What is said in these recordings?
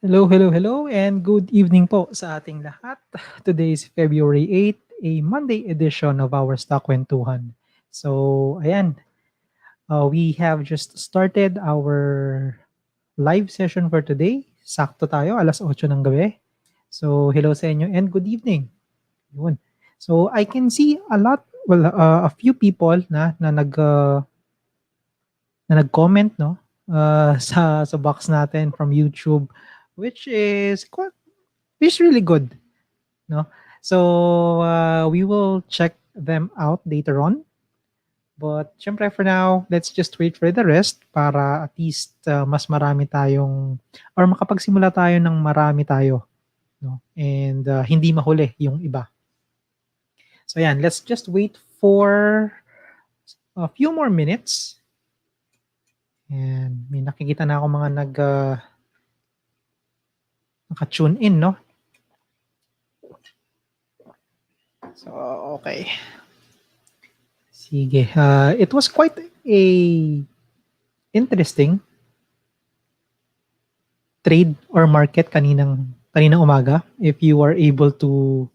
Hello, hello, hello, and good evening po sa ating lahat. Today is February 8, a Monday edition of our StockWentuhan. So, ayan, we have just started our live session for today. Sakto tayo, alas 8 ng gabi. So, hello sa inyo and good evening. Yun. So, I can see a few people na nag-comment, no? Sa box natin from YouTube, which is really good, no? So we will check them out later on. But syempre for now, let's just wait for the rest para at least mas marami tayong or makapagsimula tayo ng marami tayo, no? And hindi mahuli yung iba. So yan, let's just wait for a few more minutes. And may nakikita na ako mga naka-tune in, no? So, okay. Sige. It was quite a interesting trade or market kaninang umaga. If you are able to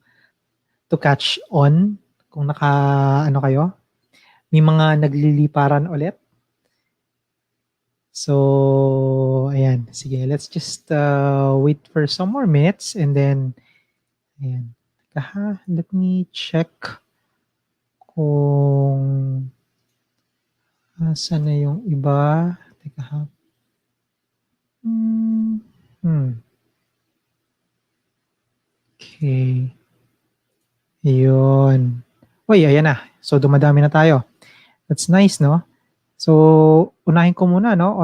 catch on, kung kayo, may mga nagliliparan ulit. So, ayan. Sige, let's just wait for some more minutes and then, ayan. Let me check kung saan na yung iba. Teka ha. Okay. Yun. Uy, ayan na. So, dumadami na tayo. That's nice, no? So, unahin ko muna, no?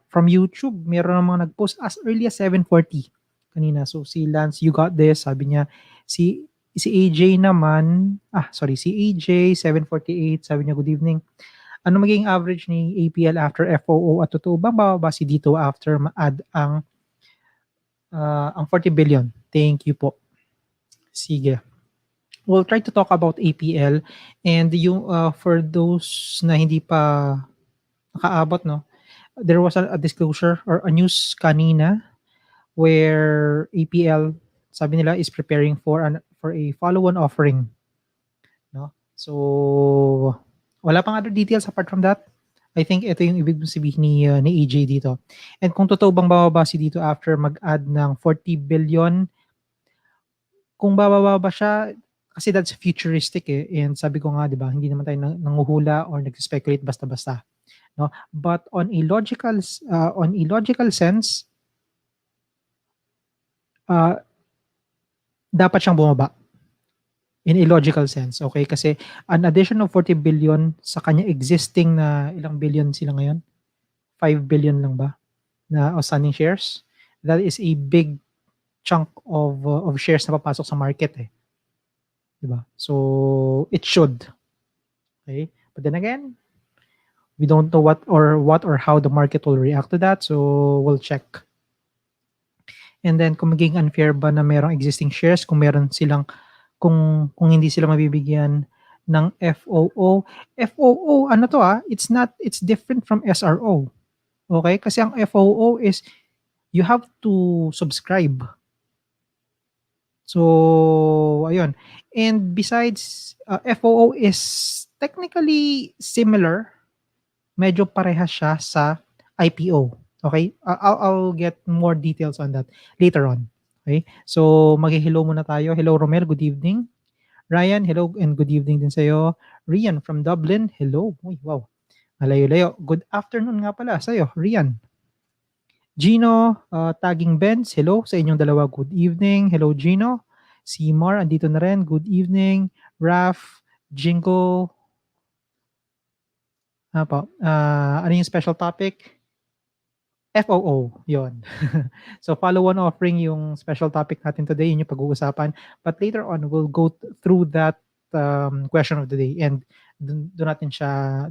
From YouTube, meron namang nag-post as early as 7:40 kanina. So, si Lance, you got this. Sabi niya, si AJ naman, si AJ, 7:48, sabi niya, good evening. Ano magiging average ni APL after FOO at totoo ba bababa si dito after ma-add ang 40 billion? Thank you po. Sige. We'll try to talk about APL and yung for those na hindi pa nakaabot, no? There was a disclosure or a news kanina where APL, sabi nila, is preparing for a follow-on offering, no? So wala pang other details apart from that. I think ito yung ibig sabihin ni AJ dito. And kung totoo bang bababa si dito after mag-add ng 40 billion, kung bababa ba siya, kasi that's futuristic and sabi ko nga, 'di ba, hindi naman tayo nanguhula or nag-speculate basta-basta, no? But on a logical sense, dapat siyang bumaba. In a logical sense, okay? Kasi an addition of 40 billion sa kanya existing na ilang billion sila ngayon? 5 billion lang ba na outstanding shares? That is a big chunk of shares na papasok sa market diba? So it should, okay? But then again, we don't know what or how the market will react to that, so we'll check. And then kung magiging unfair ba na merong existing shares, kung meron silang kung hindi sila mabibigyan ng FOO. FOO, ano to it's different from SRO. Okay? Kasi ang FOO is you have to subscribe. So, ayun. And besides, FOO is technically similar. Medyo parehas siya sa IPO. Okay? I'll get more details on that later on. Okay? So, mag-hello muna tayo. Hello, Romel. Good evening. Ryan, hello and good evening din sa'yo. Rian from Dublin, hello. Uy, wow. Malayo-layo. Good afternoon nga pala sa'yo, Rian. Gino, tagging Benz, hello sa inyong dalawa. Good evening. Hello, Gino. Si Mar, andito na rin. Good evening. Raf, Jingo. Ano yung special topic? FOO, yon. So follow-on offering yung special topic natin today, yun yung pag-uusapan. But later on, we'll go through that question of the day and doon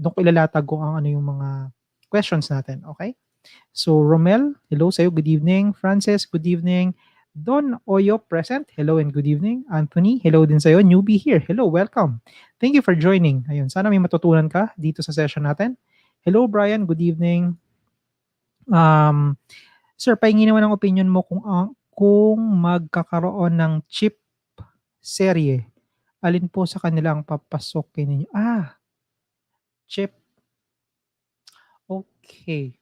ko ilalatag kung ano yung mga questions natin, okay? So Romel, hello sa'yo, good evening. Francis, good evening. Don Oyo, present, hello and good evening. Anthony, hello din sa'yo. Newbie here, hello, welcome. Thank you for joining. Ayun, sana may matutunan ka dito sa session natin. Hello Brian, good evening. Sir, pahingi naman ang opinion mo kung magkakaroon ng chip serye, alin po sa kanila ang papasokin ninyo? Chip. Okay.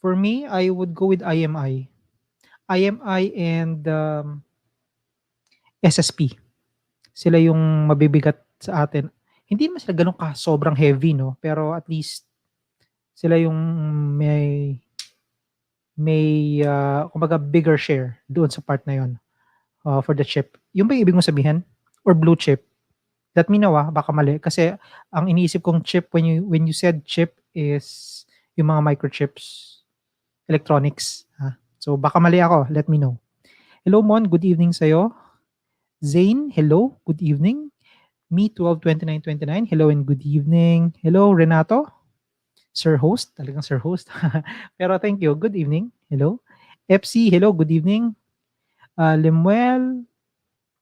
For me, I would go with IMI. IMI and SSP. Sila yung mabibigat sa atin. Hindi naman sila gano'n sobrang heavy 'no, pero at least sila yung may kumbaga bigger share doon sa part na 'yon, for the chip. Yun ba yung ibig mong sabihin? Or blue chip? Let me know, baka mali. Kasi ang iniisip kong chip when you said chip is yung mga microchips, electronics, So baka mali ako, let me know. Hello Mon, good evening sa'yo. Zane, hello, good evening. Me 12/29/29, hello and good evening. Hello Renato, Sir Host, talagang Sir Host. Pero thank you, good evening. Hello. FC, hello, good evening. Lemuel,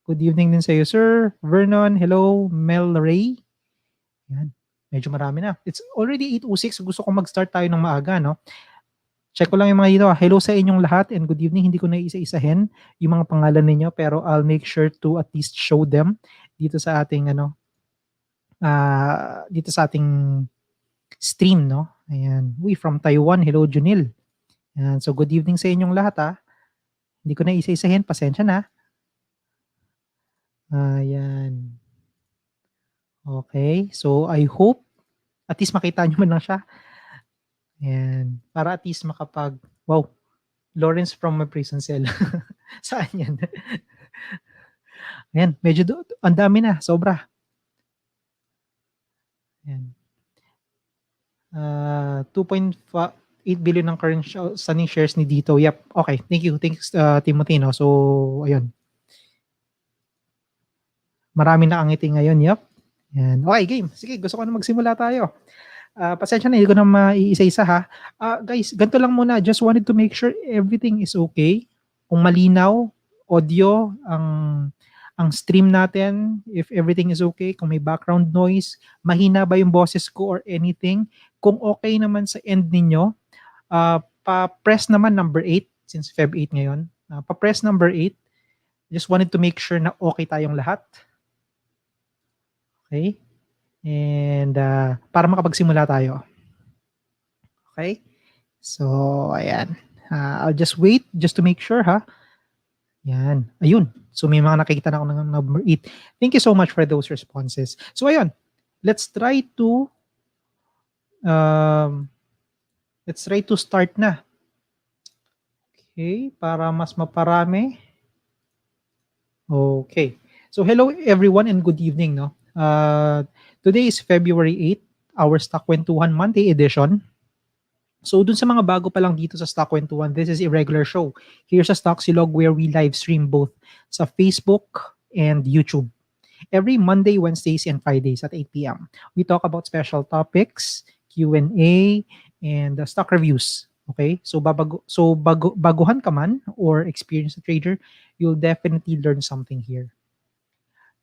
good evening din sa'yo sir. Vernon, hello. Mel Ray. Yan, medyo marami na. It's already 8:06, gusto kong mag-start tayo ng maaga, no? Check ko lang yung mga dito. Hello sa inyong lahat and good evening. Hindi ko na isa-isahin yung mga pangalan ninyo pero I'll make sure to at least show them dito sa ating dito sa ating stream, no? Ayan. Uy, from Taiwan. Hello, Junil. Ayan. So, good evening sa inyong lahat, Hindi ko na isa-isahin. Pasensya na. Ayan. Okay. So, I hope at least makita nyo man lang siya. Ayan. Para at least wow, Lawrence from my prison cell. Saan yan? Ayan, medyo ang dami na, sobra. Ayan. 2.8 billion ng current standing shares ni Dito. Yep, okay. Thank you. Thanks, Timothy. No? So, ayun. Marami na angiti ngayon. Yep. Ayan. Okay, game. Sige, gusto ko na magsimula tayo. Pasensya na, hindi ko na maiisa-isa guys, ganito lang muna. Just wanted to make sure everything is okay. Kung malinaw, audio, ang stream natin, if everything is okay, kung may background noise, mahina ba yung boses ko or anything. Kung okay naman sa end ninyo, pa-press naman number 8, since Feb 8 ngayon. Pa-press number 8. Just wanted to make sure na okay tayong lahat. Okay? And para makapagsimula tayo. Okay? So, ayan. I'll just wait just to make sure, Yan. Ayun. So, may mga nakikita na ako ng number 8. Thank you so much for those responses. So, ayun. Let's try to start na. Okay. Para mas maparami. Okay. So, hello everyone and good evening, no? Today is February 8, our StockWentuhan Monday edition. So dun sa mga bago pa lang dito sa StockWentuhan, this is a regular show. Here's a StockSilog where we live stream both sa Facebook and YouTube. Every Monday, Wednesdays, and Fridays at 8 p.m. We talk about special topics, Q&A, and stock reviews. Okay? So baguhan ka man or experienced trader, you'll definitely learn something here.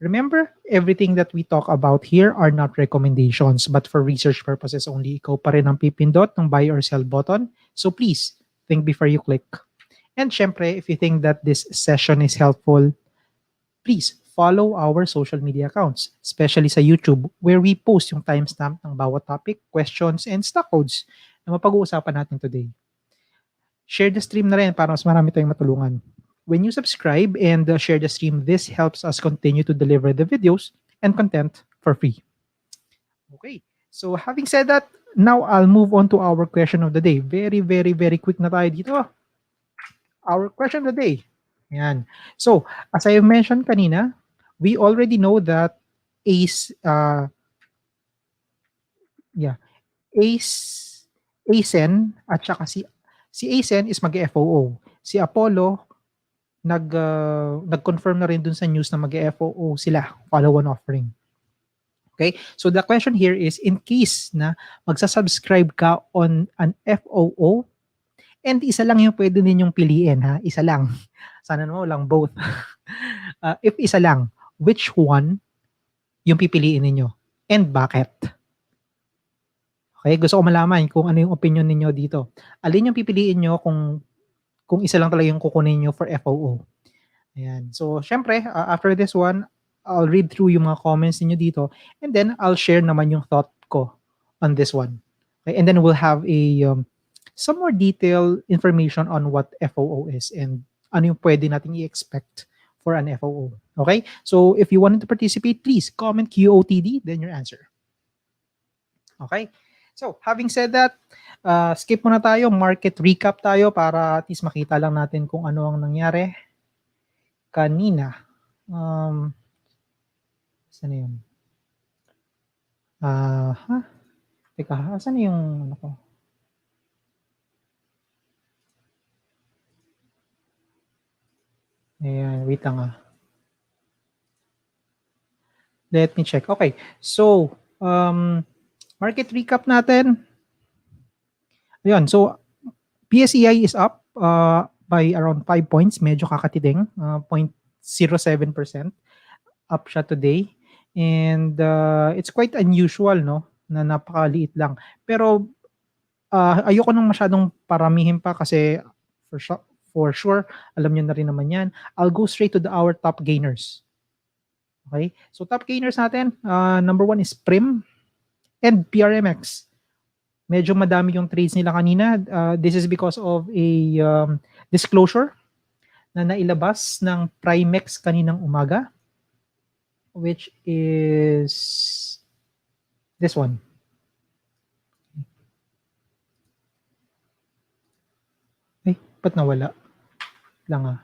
Remember, everything that we talk about here are not recommendations, but for research purposes only. Ikaw pa rin ang pipindot ng buy or sell button. So please, think before you click. And syempre, if you think that this session is helpful, please follow our social media accounts, especially sa YouTube, where we post yung timestamp ng bawat topic, questions, and stock codes na mapag-uusapan natin today. Share the stream na rin para mas marami tayong matulungan. When you subscribe and share the stream, this helps us continue to deliver the videos and content for free. Okay, so having said that, now I'll move on to our question of the day. Very, very, very quick na tayo dito. Our question of the day. Yan. So, as I mentioned kanina, we already know that ACEN at saka si ACEN is mag-FOO. Si Apollo, nag-confirm na rin dun sa news na mag-FOO sila, follow-on offering. Okay? So the question here is, in case na magsasubscribe ka on an FOO, and isa lang yung pwede ninyong piliin, Isa lang. Sana naman walang both. If isa lang, which one yung pipiliin ninyo? And bakit? Okay? Gusto ko malaman kung ano yung opinion ninyo dito. Alin yung pipiliin nyo kung kung isa lang talaga yung kukunin nyo for FOO. Ayan. So, syempre, after this one, I'll read through yung mga comments niyo dito and then I'll share naman yung thought ko on this one. Okay? And then we'll have some more detailed information on what FOO is and ano yung pwede natin i-expect for an FOO. Okay? So, if you wanted to participate, please comment QOTD, then your answer. Okay? So, having said that, skip muna tayo, market recap tayo para at least makita lang natin kung ano ang nangyari kanina. Saan yun? Teka, saan yung ano ko? Ayan, wait lang Let me check. Okay, so, market recap natin. Ayun, so, PSEI is up by around 5 points. Medyo kakatiding, 0.07% up siya today. And it's quite unusual, no? Na napakaliit lang. Pero ayoko nang masyadong paramihin pa kasi for sure, alam nyo na rin naman yan. I'll go straight to our top gainers. Okay? So top gainers natin, number 1 is Prim and PRMX. Medyo madami yung trades nila kanina. This is because of a disclosure na nailabas ng PRMX kaninang umaga, which is this one. Ay, ba't nawala? Lang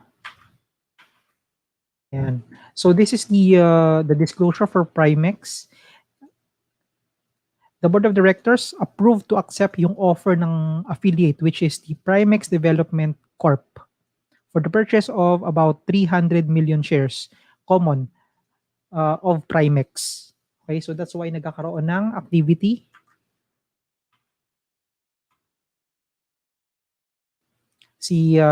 Ayan. So this is the disclosure for PRMX. The board of directors approved to accept yung offer ng affiliate, which is the PRMX Development Corp, for the purchase of about 300 million shares common of PRMX. Okay, so that's why nagkakaroon ng activity si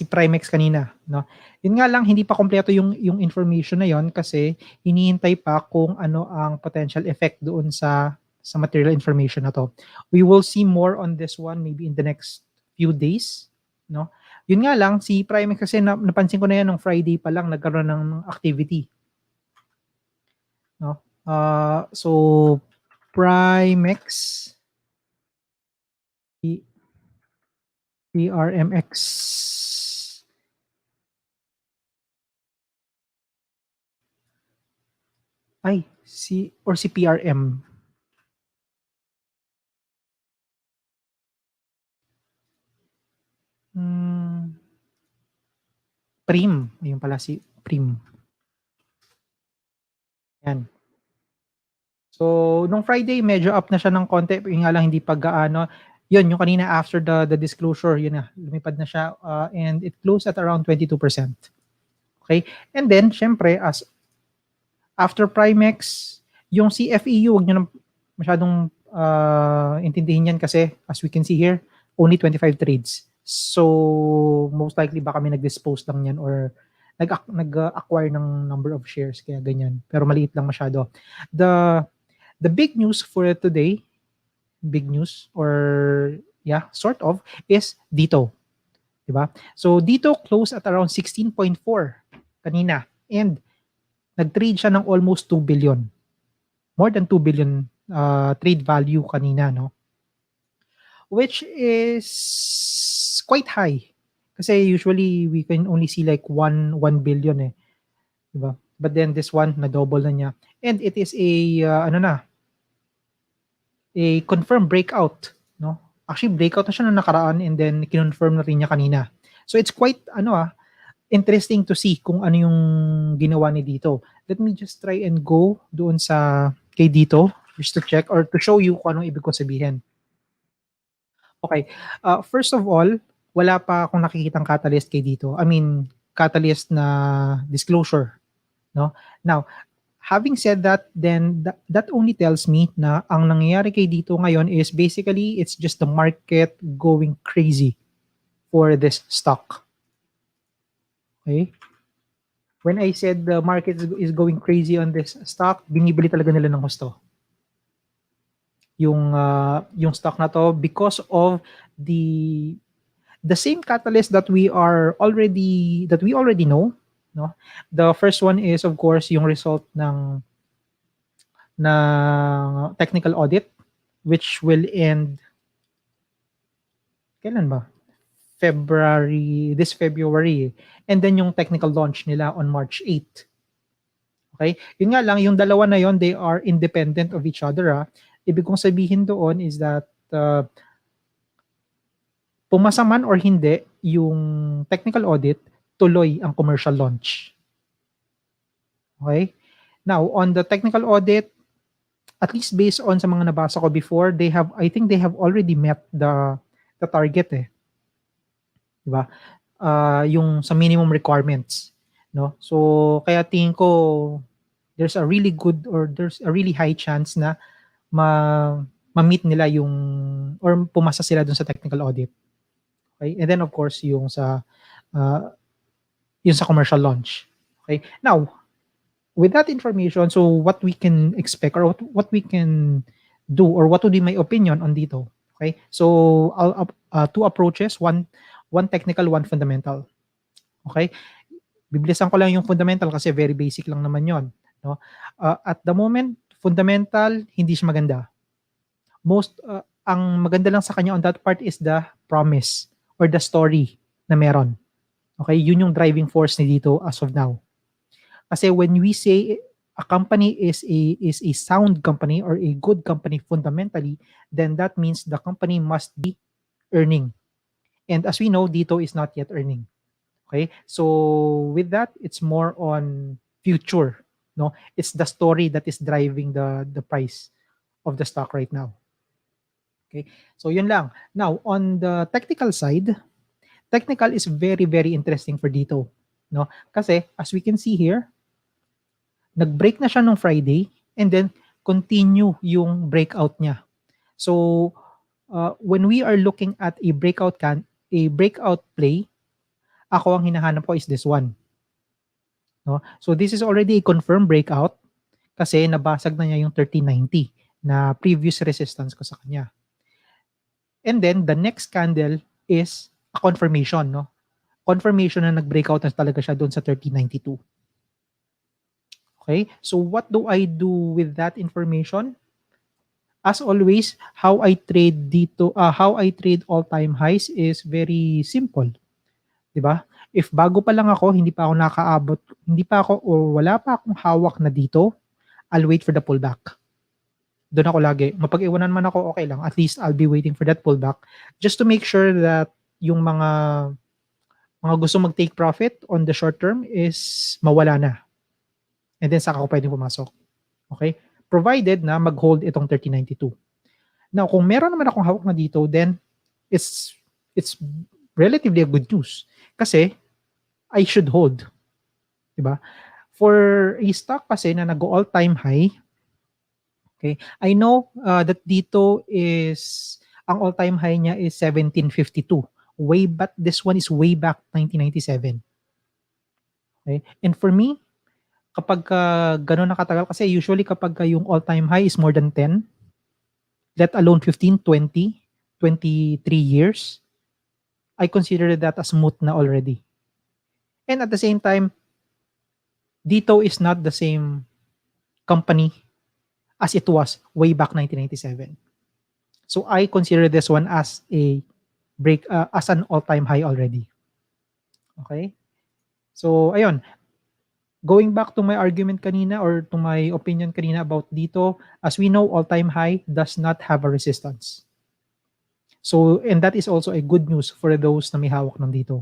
PRMX kanina, no? Yun nga lang, hindi pa kompleto yung information na yon kasi hinihintay pa kung ano ang potential effect doon sa material information na to. We will see more on this one maybe in the next few days, no? Yun nga lang, si PRMX kasi napansin ko na yan nung Friday pa lang nagkaroon ng activity, no? So PRMX PRMX si PRM. Prim, ayun pala si Prim. Yan. So, nung Friday, medyo up na siya ng konti. Yung nga lang, hindi pa gaano. Yun, yung kanina after the disclosure, yun na, lumipad na siya. And it closed at around 22%. Okay? And then, syempre, as after PRMX, yung CFEU, huwag nyo na masyadong intindihin yan kasi, as we can see here, only 25 trades. So, most likely baka may nag-dispose lang yan or nag-acquire ng number of shares, kaya ganyan. Pero maliit lang masyado. The big news for today, big news or yeah, sort of, is dito. Diba? So dito close at around 16.4 kanina and nag-trade siya ng almost 2 billion. More than 2 billion trade value kanina, no? Which is quite high. Kasi usually we can only see like 1 billion Diba? But then this one na double na niya. And it is a confirmed breakout, no? Actually, breakout na siya na nakaraan and then kinonfirm na rin niya kanina. So it's quite interesting to see kung ano yung ginawa ni dito. Let me just try and go doon sa kay dito just to check or to show you kung anong ibig ko sabihin. Okay. First of all, wala pa akong nakikitang catalyst kay dito. I mean, catalyst na disclosure, no? Now, having said that, then that only tells me na ang nangyayari kay dito ngayon is basically it's just the market going crazy for this stock. Okay? When I said the market is going crazy on this stock, binibili talaga nila ng gusto. Yung stock na to because of the the same catalyst that we already know, no? The first one is of course yung result ng technical audit, which will end kailan ba? This February. And then yung technical launch nila on March 8. Okay? Yun nga lang, yung dalawa na yon, they are independent of each other. Ibig kong sabihin doon is that pumasa man or hindi yung technical audit, tuloy ang commercial launch. Okay? Now, on the technical audit, at least based on sa mga nabasa ko before, I think they have already met the target eh. Diba? Yung sa minimum requirements, no? So kaya tingin ko there's a really high chance na ma-meet nila yung or pumasa sila dun sa technical audit. Okay? And then of course yung sa commercial launch. Okay? Now, with that information, so what we can expect or what we can do or what would be my opinion on dito. Okay? So I'll two approaches, one technical, one fundamental. Okay? Bibilisan ko lang yung fundamental kasi very basic lang naman yon, no? At the moment, fundamental, hindi siya maganda. Ang maganda lang sa kanya on that part is the promise or the story na meron. Okay? Yun yung driving force ni dito as of now. Kasi when we say a company is a sound company or a good company fundamentally, then that means the company must be earning. And as we know, dito is not yet earning. Okay? So with that, it's more on future, no? It's the story that is driving the price of the stock right now. Okay? So yun lang. Now, on the technical side, technical is very very interesting for dito, no? Kasi as we can see here, nag-break na siya nung Friday and then continue yung breakout niya. So when we are looking at a breakout play, ako ang hinahanap ko is this one. No? So this is already a confirmed breakout kasi nabasag na niya yung 1390 na previous resistance ko sa kanya. And then the next candle is a confirmation, no? Confirmation na nag-breakout na talaga siya doon sa 1392. Okay? So what do I do with that information? As always, how I trade all-time highs is very simple. 'Di ba? If bago pa lang ako, hindi pa ako or wala pa akong hawak na dito, I'll wait for the pullback. Doon ako lagi. Mapag-iwanan man ako, okay lang. At least I'll be waiting for that pullback just to make sure that yung mga gusto mag-take profit on the short term is mawala na. And then saka ako pwedeng pumasok. Okay? Provided na mag-hold itong 1392. Now, kung meron naman akong hawak na dito, then it's relatively a good news. Kasi I should hold. Diba? For a stock kasi na nag-go all-time high, okay, I know that dito is, ang all-time high niya is 1752. This one is way back 1997. Okay? And for me, kapag gano'n nakatagal, kasi usually kapag yung all-time high is more than 10, let alone 15, 20, 23 years, I consider that as moot na already. And at the same time, dito is not the same company as it was way back 1997. So I consider this one as as an all-time high already. Okay? So ayun, going back to my argument kanina or to my opinion kanina about dito, as we know, all-time high does not have a resistance. So, and that is also a good news for those na may hawak ng dito.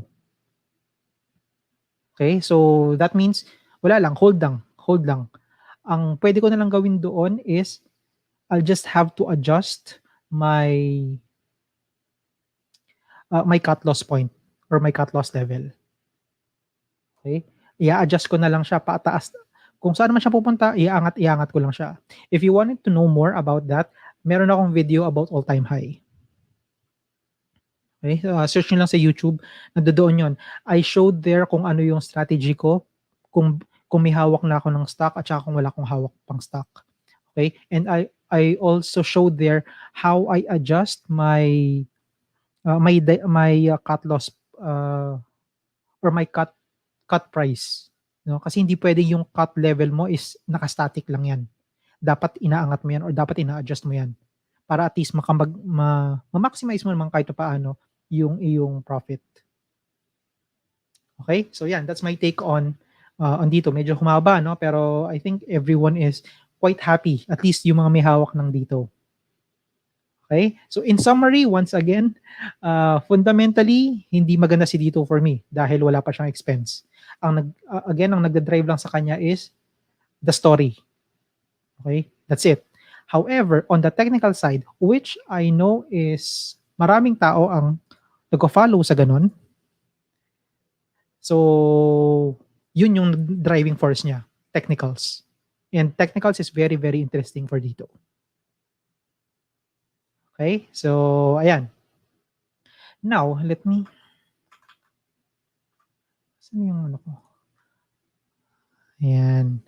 Okay? So, that means, wala lang, hold lang. Ang pwede ko na lang gawin doon is, I'll just have to adjust my cut loss point or my cut loss level. Okay? I-adjust ko na lang siya pataas. Kung saan man siya pupunta, iangat ko lang siya. If you wanted to know more about that, meron akong video about all-time high. Okay? Search nyo lang sa YouTube. Nandoon yun. I showed there kung ano yung strategy ko, kung may hawak na ako ng stock at saka kung wala akong hawak pang stock. Okay? And I also showed there how I adjust my may cut loss or may cut price, no? Kasi hindi pwede yung cut level mo is naka-static lang yan. Dapat inaangat mo yan or dapat ina-adjust mo yan para at least ma-maximize mo naman kahit paano yung iyong profit. Okay? So yan, that's my take on dito. Medyo humaba, no? Pero I think everyone is quite happy, at least yung mga may hawak ng dito. Okay? So in summary, once again, fundamentally, hindi maganda si dito for me dahil wala pa siyang expense. Ang nagda-drive lang sa kanya is the story. Okay? That's it. However, on the technical side, which I know is maraming tao ang nag-follow sa ganun. So, yun yung driving force niya, technicals. And technicals is very, very interesting for dito. Okay? So, ayan. Now, let me... Saan yung ano ko? Ayan.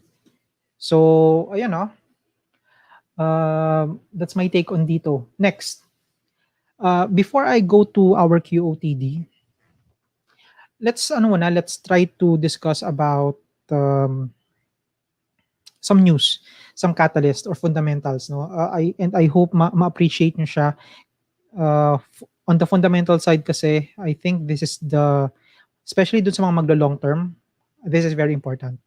So, ayan that's my take on dito. Next. Before I go to our QOTD, let's try to discuss about some news, some catalyst or fundamentals, no? I hope ma-appreciate niyo siya. On the fundamental side kasi, I think this is especially dun sa mga maglo-long term, this is very important.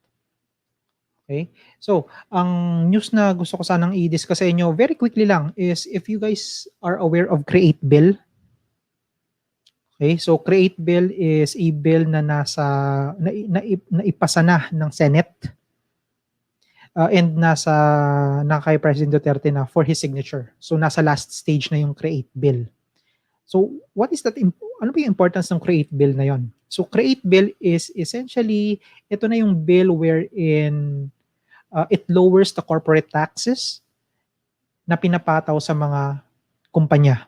Okay? So, ang news na gusto ko sanang i-discuss sa inyo very quickly lang is if you guys are aware of Create Bill. Okay? So, Create Bill is a bill na naipasa na ng Senate and na kay President Duterte na for his signature. So, nasa last stage na yung Create Bill. So, what is that? Ano ba yung importance ng Create Bill na yon? So, Create Bill is essentially, ito na yung bill wherein it lowers the corporate taxes na pinapataw sa mga kumpanya.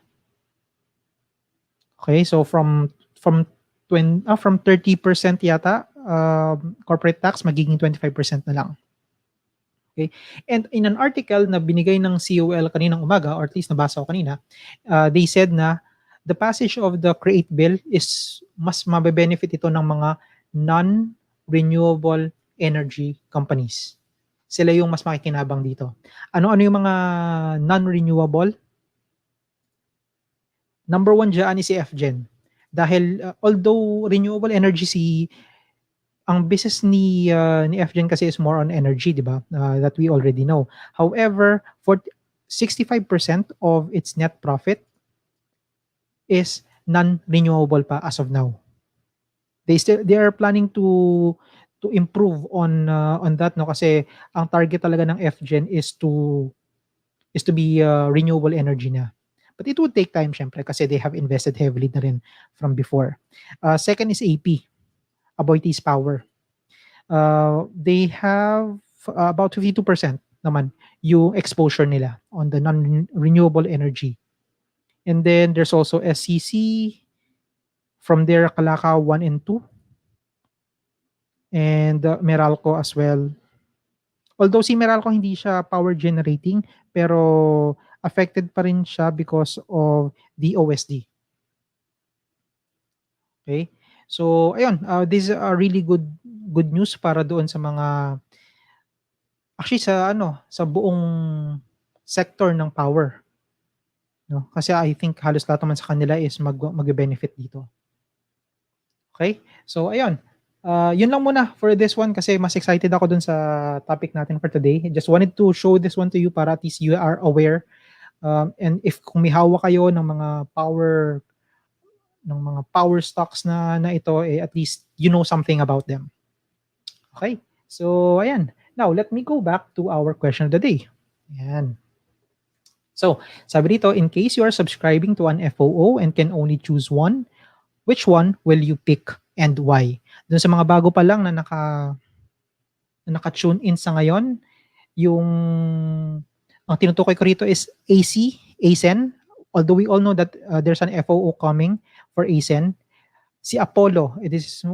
Okay, so from 30% yata corporate tax magiging 25% na lang. Okay? And in an article na binigay ng COL kaninang umaga, or at least nabasa ko kanina, they said na the passage of the Create Bill is mas mabe-benefit ito ng mga non-renewable energy companies. Sila yung mas makikinabang dito. Ano-ano yung mga non-renewable? Number 1 dyan is si FGen. Dahil although renewable energy ang business ni FGen kasi is more on energy, di ba? That we already know. However, 65% of its net profit is non-renewable pa as of now. They are planning to improve on that, no, kasi ang target talaga ng FGen is to be renewable energy na. But it would take time syempre kasi they have invested heavily na rin from before. Second is AP, Aboitiz Power. They have about 52% naman yung exposure nila on the non-renewable energy. And then there's also SCC, from there Kalaka 1 and 2, and Meralco as well. Although si Meralco hindi siya power generating, pero affected pa rin siya because of the OSD. Okay? So, ayun, this is a really good news para doon sa mga, actually sa buong sector ng power. No? Kasi I think halos lahat naman sa kanila is mag-benefit dito. Okay? So, ayun. Yun lang muna for this one kasi mas excited ako dun sa topic natin for today. I just wanted to show this one to you para at least you are aware. And if kung may hawak kayo ng mga power stocks na ito, at least you know something about them. Okay? So, ayan. Now, let me go back to our question of the day. Ayan. So, sabi dito, in case you are subscribing to an FOO and can only choose one, which one will you pick and why? Doon sa mga bago pa lang na naka-tune in sa ngayon, ang tinutukoy ko rito is ACEN. Although we all know that there's an FOO coming for ACEN. Si Apollo, it is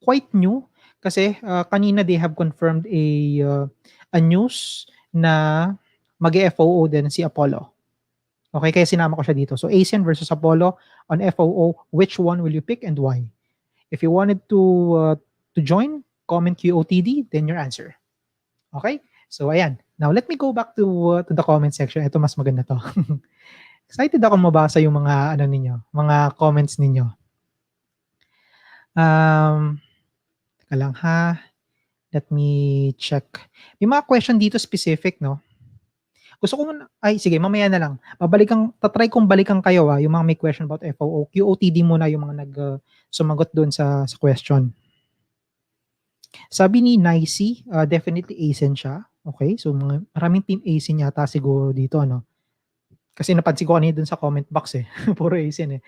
quite new kasi kanina they have confirmed a news na mag-FOO din si Apollo. Okay, kaya sinama ko siya dito. So ACEN versus Apollo on FOO, which one will you pick and why? If you wanted to join, comment QOTD, then your answer. Okay? So ayan. Now let me go back to the comment section. Ito mas maganda to. Excited ako mabasa yung mga ano ninyo, mga comments ninyo. Teka lang ha. Let me check. May mga question dito specific, no? Gusto ko muna, ay sige, mamaya na lang. Tatry kong balikan kayo yung mga may question about FOO. QOTD muna yung mga sumagot doon sa question. Sabi ni Nicey, definitely ACEN siya. Okay, so maraming team ACEN yata siguro dito, ano? Kasi napansin ko kanina dun sa comment box eh. Puro ACEN eh.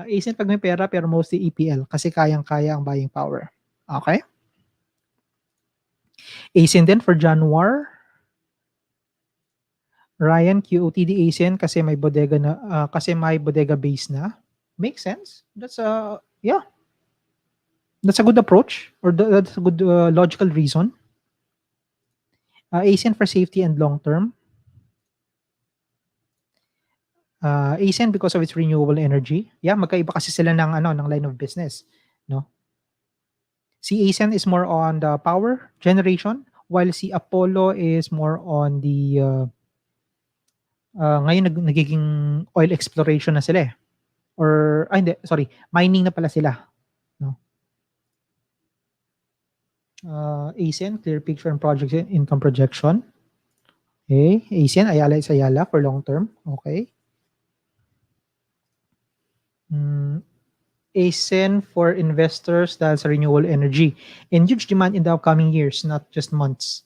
ACEN pag may pera pero mostly EPL kasi kayang-kaya ang buying power. Okay? ACEN din for January. Ryan, QOTD ACEN kasi may bodega na kasi may bodega base na. Makes sense. That's yeah. That's a good approach or that's a good logical reason. ACEN for safety and long term. ACEN because of its renewable energy. Yeah, magkaiba kasi sila ng ng line of business, no? Si ACEN is more on the power generation while si Apollo is more on the ngayon nagiging oil exploration na sila eh. Or hindi, sorry, mining na pala sila, no? ACEN, clear picture and project income projection. Okay, ACEN, Ayala is Ayala for long term. Okay. ACEN for investors dahil sa renewable energy and huge demand in the upcoming years, not just months.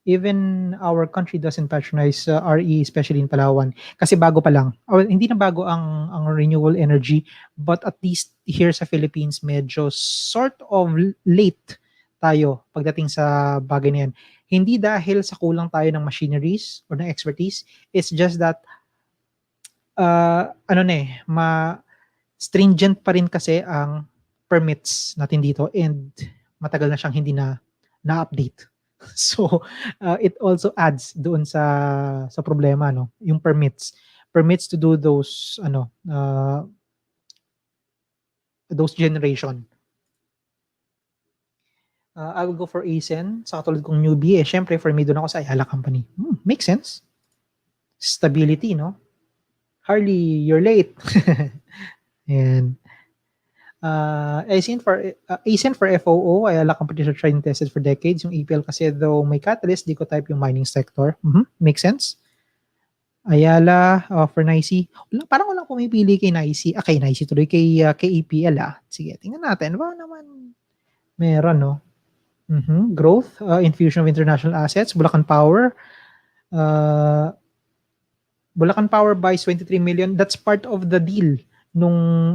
Even our country doesn't patronize RE, especially in Palawan. Kasi bago pa lang. Hindi na bago ang renewable energy, but at least here sa Philippines, medyo sort of late tayo pagdating sa bagay na yan. Hindi dahil sa kulang tayo ng machineries or ng expertise. It's just that, stringent pa rin kasi ang permits natin dito and matagal na siyang hindi na-update. So, it also adds doon sa problema, no? Yung permits to do those those generation. I will go for ACEN. Sa katulad kong newbie, syempre for me doon ako sa Ayala Company. Makes sense. Stability, no? Harley, you're late. And ACEN for FOO, Ayala companies are tried and tested for decades. Yung EPL kasi though may catalyst, di ko type yung mining sector. Makes sense. Ayala for Nicey. Parang walang pumipili kay Nicey. Kay Nicey tuloy. Kay EPL Sige, tingnan natin. Baka naman meron, no? Growth, infusion of international assets, Bulacan Power. Bulacan Power buys 23 million. That's part of the deal nung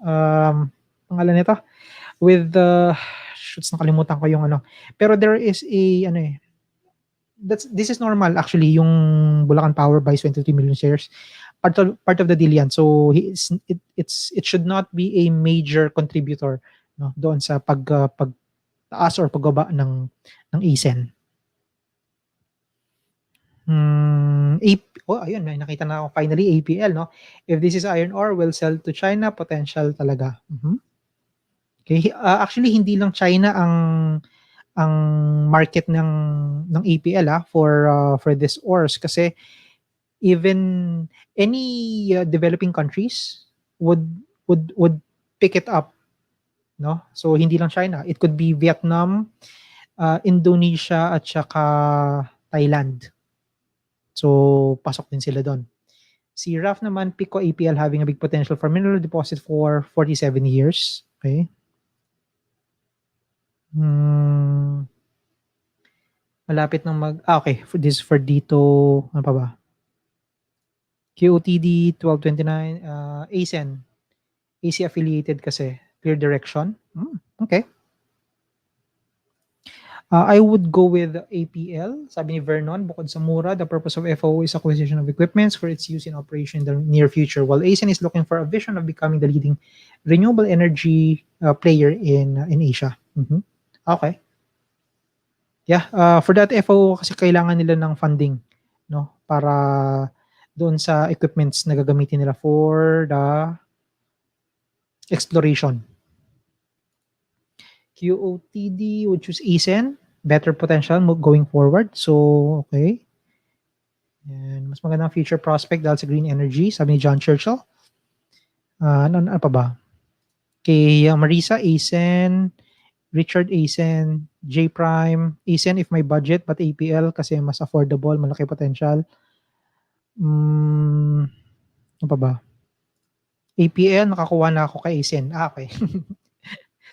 pangalan nito with nakalimutan ko yung pero there is a this is normal actually yung Bulacan Power buys 23 million shares, part of the deal yan, so it should not be a major contributor, no, doon sa pagtaas or pagbaba ng ACEN. Ayun, may nakita na ako finally, APL, no? If this is iron ore, will sell to China, potential talaga. Okay, actually hindi lang China ang market ng APL for this ores kasi even any developing countries would pick it up, no? So hindi lang China, it could be Vietnam, Indonesia at saka Thailand. So, pasok din sila doon. Si Raf naman, Pico APL having a big potential for mineral deposit for 47 years. Okay. Malapit nang okay. This for dito, ano pa ba? QOTD 1229, ACEN. AC affiliated kasi. Clear direction. Okay. I would go with APL. Sabi ni Vernon, bukod sa mura, the purpose of FOO is acquisition of equipments for its use in operation in the near future, while ACEN is looking for a vision of becoming the leading renewable energy player in Asia. Okay. Yeah, for that FOO kasi kailangan nila ng funding, no, para doon sa equipments na gagamitin nila for the exploration. QOTD would choose ACEN, better potential going forward. So, okay. And mas magandang future prospect dahil sa green energy, sabi ni John Churchill. Ano pa ba? Kay Marisa, ACEN, Richard, ACEN, J Prime, ACEN if may budget, but APL kasi mas affordable, malaki potential. Ano pa ba? APL, nakakuha na ako kay ACEN. Okay.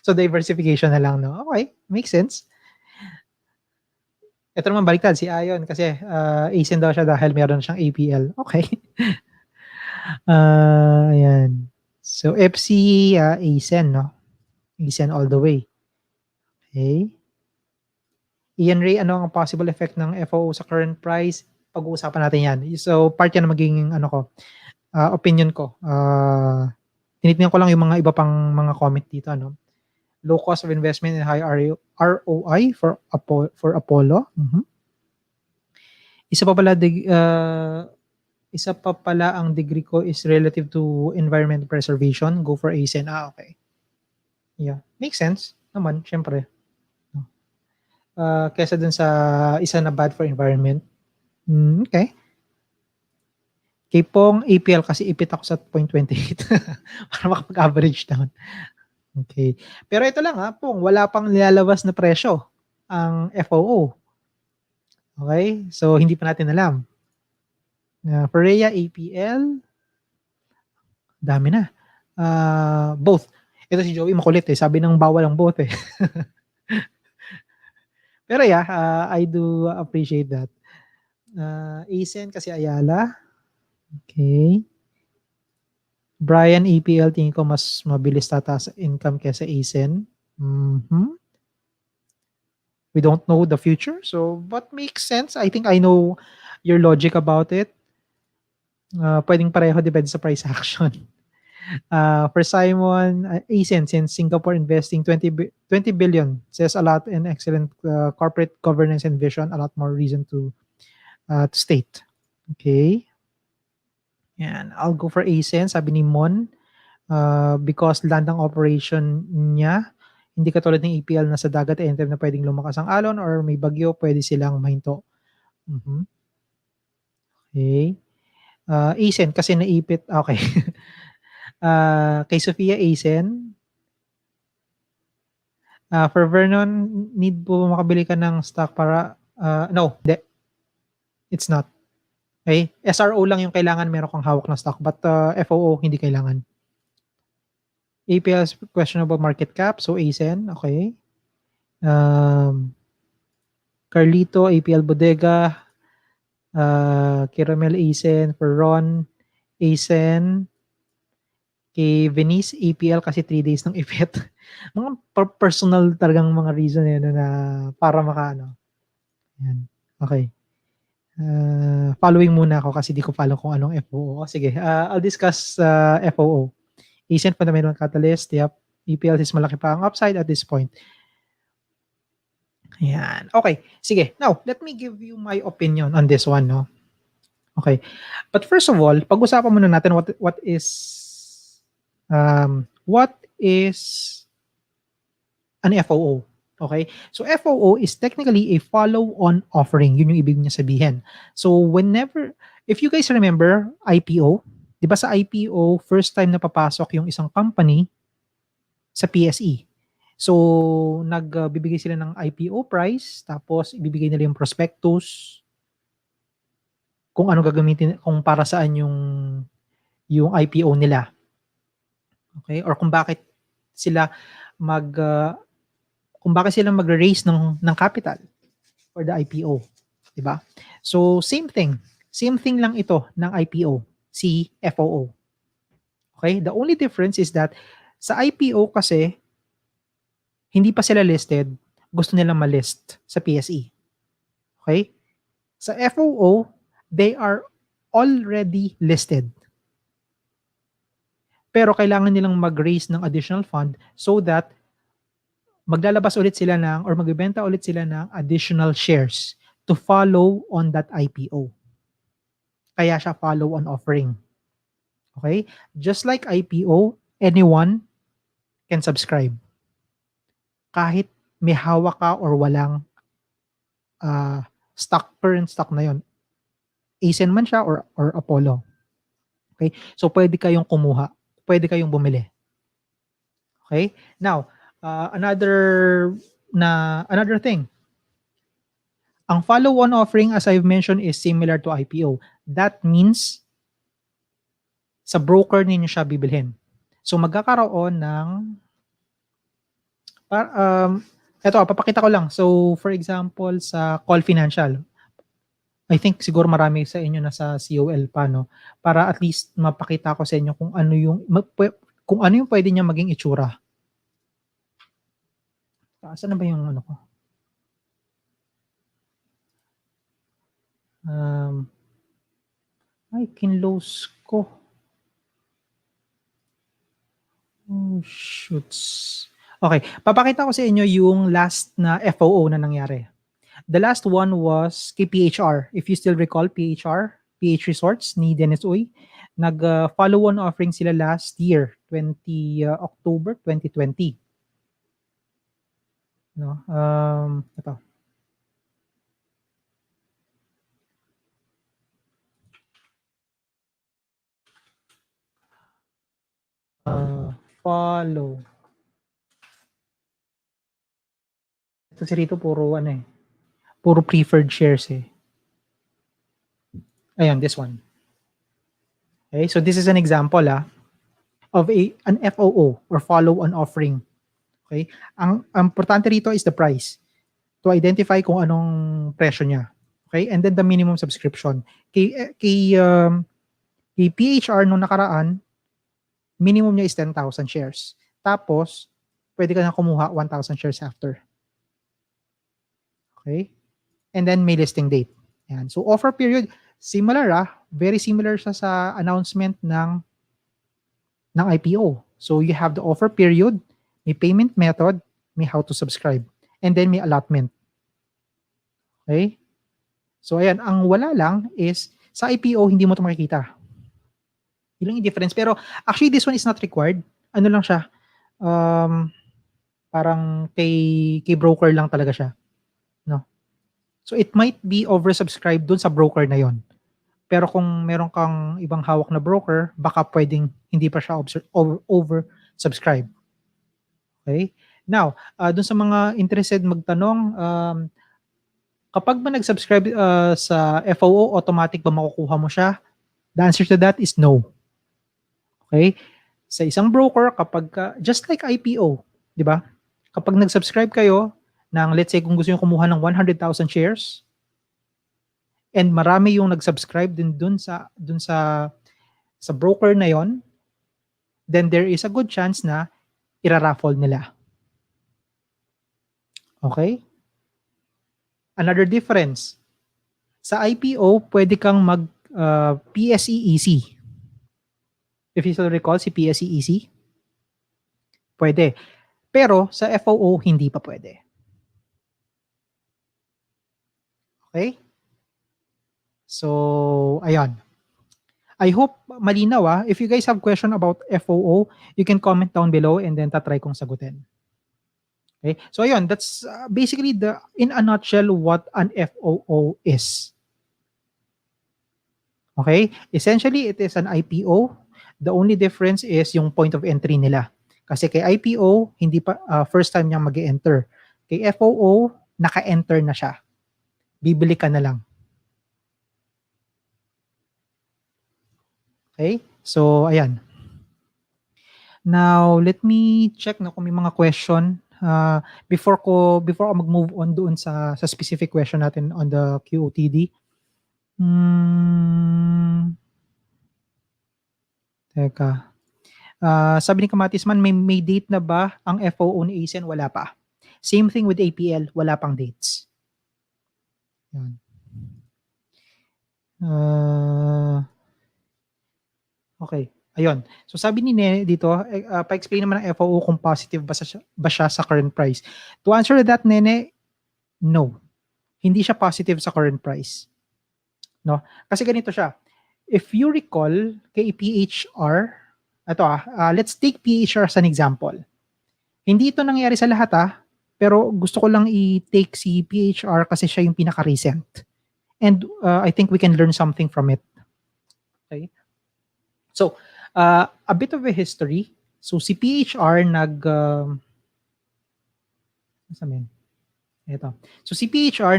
So, diversification na lang, no? Okay, makes sense. Ito naman baliktad, si Ayon, kasi ACEN daw siya dahil meron siyang APL. Okay. Ayan. So, FC, ACEN, no? ACEN all the way. Okay. Ian Ray, ano ang possible effect ng FOO sa current price? Pag-uusapan natin yan. So, part yan na magiging opinion ko. Tinitingnan ko lang yung mga iba pang mga comment dito. No? Low cost of investment and high ROI for Apollo. Isa pa pala ang degree ko is relative to environmental preservation. Go for ACEN. Okay. Yeah. Makes sense naman, syempre. Kesa dun sa isa na bad for environment. Okay. Kay Pong, APL kasi ipit ako sa 0.28 para makapag-average down. Okay. Pero ito lang Pong, wala pang nilalabas na presyo ang FOO. Okay? So, hindi pa natin alam. For Rhea, APL, dami na. Both. Ito si Joey makulit sabi ng bawal ang both Pero yeah, I do appreciate that. ACEN kasi Ayala. Okay. Brian, APL, tingin ko mas mabilis tataas sa income kesa ACEN. We don't know the future, so but makes sense. I think I know your logic about it. Pwedeng pareho, depende sa price action. For Simon, ACEN, since Singapore investing 20 billion says a lot and excellent corporate governance and vision, a lot more reason to state. Okay. Yan. I'll go for ACEN, sabi ni Mon, because land ang operation niya, hindi katulad ng EPL na sa dagat anytime na pwedeng lumakas ang alon or may bagyo, pwede silang mahinto. Okay. ACEN kasi naipit. Okay. Kay Sophia, ACEN. For Vernon, need po makabili ka ng stock para, no, it's not. Okay? SRO lang yung kailangan, meron kang hawak ng stock, but FOO, hindi kailangan. APL's questionable market cap, so ACEN, okay. Carlito, APL Bodega, Caramel ACEN, for Ron, ACEN, kay Venice, APL kasi 3 days ng ipit. Mga personal talagang mga reason na para makaano. Yan. Okay. Following muna ako kasi di ko follow kung anong FOO. Sige, I'll discuss FOO. ACEN fundamental catalyst. Yep. EPL is malaki pa ang upside at this point. Ayan. Okay. Sige. Now, let me give you my opinion on this one. No? Okay. But first of all, pag-usapan muna natin what is an FOO. Okay? So, FOO is technically a follow-on offering. Yun yung ibig niya sabihin. So, if you guys remember, IPO, di ba sa IPO, first time na papasok yung isang company sa PSE. So, nagbibigay sila ng IPO price, tapos ibibigay nila yung prospectus, kung ano gagamitin, kung para saan yung IPO nila. Okay? Or kung bakit sila mag-raise ng capital for the IPO. Diba? So, same thing. Same thing lang ito ng IPO, si FOO. Okay? The only difference is that sa IPO kasi, hindi pa sila listed, gusto nilang ma-list sa PSE. Okay? Sa FOO, they are already listed. Pero kailangan nilang mag-raise ng additional fund so that maglalabas ulit sila or magbebenta ulit sila ng additional shares to follow on that IPO. Kaya siya follow-on offering. Okay? Just like IPO, anyone can subscribe. Kahit may hawak ka or walang current stock na yon. ACEN man siya or Apollo. Okay? So pwede kayong kumuha. Pwede kayong bumili. Okay? Now, another thing. Ang follow-on offering, as I've mentioned, is similar to IPO. That means sa broker ninyo siya bibilhin. So magkakaroon ng papakita ko lang. So for example, sa Call Financial, I think siguro marami sa inyo nasa COL pa, no? Para at least mapakita ko sa inyo kung ano yung pwede niya maging itsura. Saan na ba yung ano ko? Kinlose ko. Oh, shoots. Okay, papakita ko sa inyo yung last na FOO na nangyari. The last one was kay PHR. If you still recall, PH Resorts ni Dennis Uy, nag-follow-on offering sila last year, October 2020. No? Ito. Follow. Ito si Rito, puro puro preferred shares eh. Ayan, this one. Okay, so this is an example of an FOO or follow-on offering. Okay? Ang importante rito is the price to identify kung anong presyo niya. Okay? And then the minimum subscription. Kay PHR nung nakaraan, minimum niya is 10,000 shares. Tapos, pwede ka na kumuha 1,000 shares after. Okay? And then may listing date. Yan. So offer period, similar very similar siya sa announcement ng IPO. So you have the offer period, may payment method, may how to subscribe, and then may allotment. Okay? So ayan, ang wala lang is sa IPO hindi mo ito makikita. Yun yung difference. Pero actually this one is not required. Ano lang siya? Parang kay broker lang talaga siya. No? So it might be oversubscribed dun sa broker na yon. Pero kung meron kang ibang hawak na broker, baka pwedeng hindi pa siya oversubscribe. Okay? Now, dun sa mga interested magtanong, kapag ba nag-subscribe sa FOO, automatic ba makukuha mo siya? The answer to that is no. Okay? Sa isang broker, kapag just like IPO, di ba? Kapag nag-subscribe kayo ng, let's say, kung gusto nyo kumuha ng 100,000 shares, and marami yung nag-subscribe din dun sa broker na yon, then there is a good chance na ira-raffle nila. Okay? Another difference. Sa IPO, pwede kang mag PSEEC. If you still recall si PSEEC, pwede. Pero sa FOO, hindi pa pwede. Okay? So, ayan. I hope malinaw. If you guys have question about FOO, you can comment down below and then tatry kong sagutin. Okay? So, ayun. That's basically in a nutshell what an FOO is. Okay? Essentially, it is an IPO. The only difference is yung point of entry nila. Kasi kay IPO, hindi pa first time niyang mag-enter. Kay FOO, naka-enter na siya. Bibili ka na lang. Okay? So, ayan. Now, let me check na kung may mga question before ako mag-move on doon sa specific question natin on the QOTD. Teka. Sabi ni Kamatisman, may date na ba ang FOO ni ACEN? Wala pa. Same thing with APL, wala pang dates. Yan. Okay. Ayun. So sabi ni Nene dito, pa-explain naman ng FOO kung positive ba siya sa current price. To answer that, Nene, no. Hindi siya positive sa current price. No? Kasi ganito siya. if you recall, kay PHR, let's take PHR as an example. Hindi ito nangyari sa lahat pero gusto ko lang i-take si PHR kasi siya yung pinaka-recent. And I think we can learn something from it. Okay? So, a bit of a history. So, si PHR ito. So, si PHR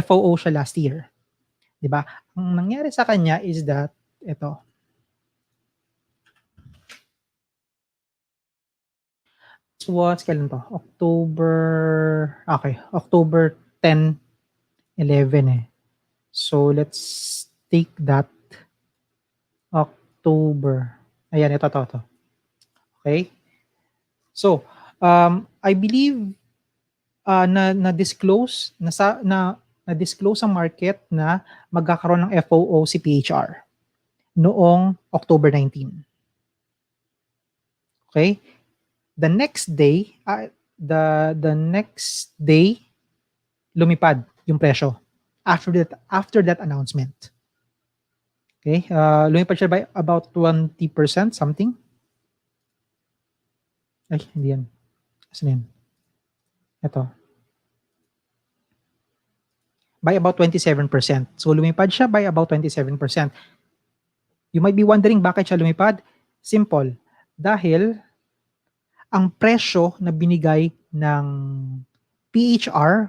FOO siya last year. 'Di ba? Ang nangyari sa kanya is that, ito. Was kailan to? October 10, 11 So, let's take that October. Ayan, ito. Okay? So, I believe na-disclose na-disclose ang market na magkakaroon ng FOO si PHR noong October 19. Okay? The next day, lumipad yung presyo after that announcement. Okay? Lumipad siya by about 20% something. Ay, hindi yan. Asan yan? Ito. By about 27%. So lumipad siya by about 27%. You might be wondering bakit siya lumipad? Simple. Dahil ang presyo na binigay ng PHR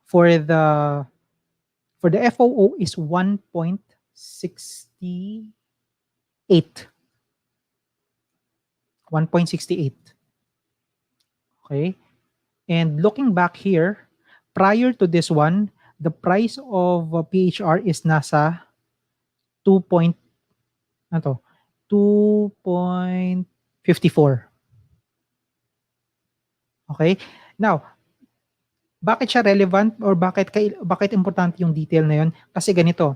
for the FOO is 1.68. Okay? And looking back here, prior to this one, the price of PHR is nasa 2.54. Okay? Now, bakit siya relevant or bakit importante yung detail na yun? Kasi ganito,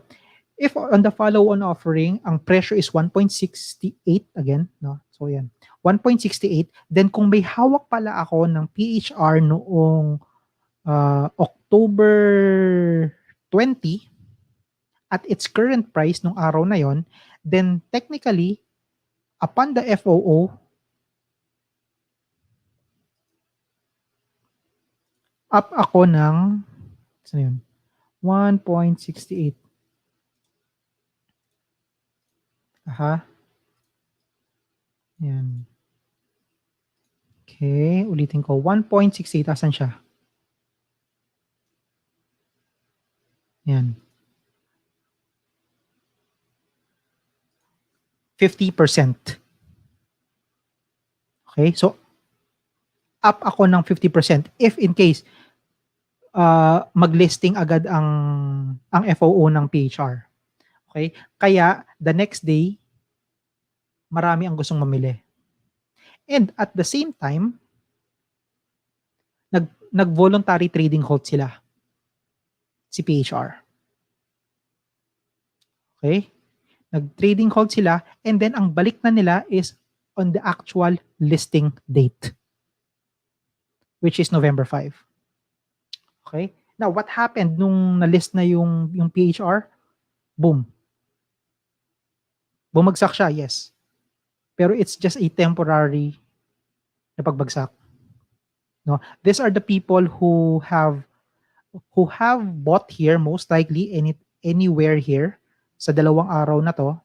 if on the follow-on offering, ang presyo is 1.68 again, no? So yan, 1.68, then kung may hawak pala ako ng PHR noong October 20 at its current price nung araw na yon, then technically, upon the FOO, up ako ng 1.68. Yan. Okay, ulitin ko. 1.68, asan siya? Yan. 50%. Okay, so up ako ng 50% if in case mag-listing agad ang FOO ng PHR. Okay? Kaya the next day marami ang gustong mamili. And at the same time nag-voluntary trading halt sila. Si PHR. Okay? Nag-trading halt sila and then ang balik na nila is on the actual listing date, which is November 5. Okay? Now, what happened nung na-list na yung PHR? Boom. Bumagsak siya, yes. Pero it's just a temporary na pagbagsak. No? These are the people who have bought here most likely anywhere here sa dalawang araw na to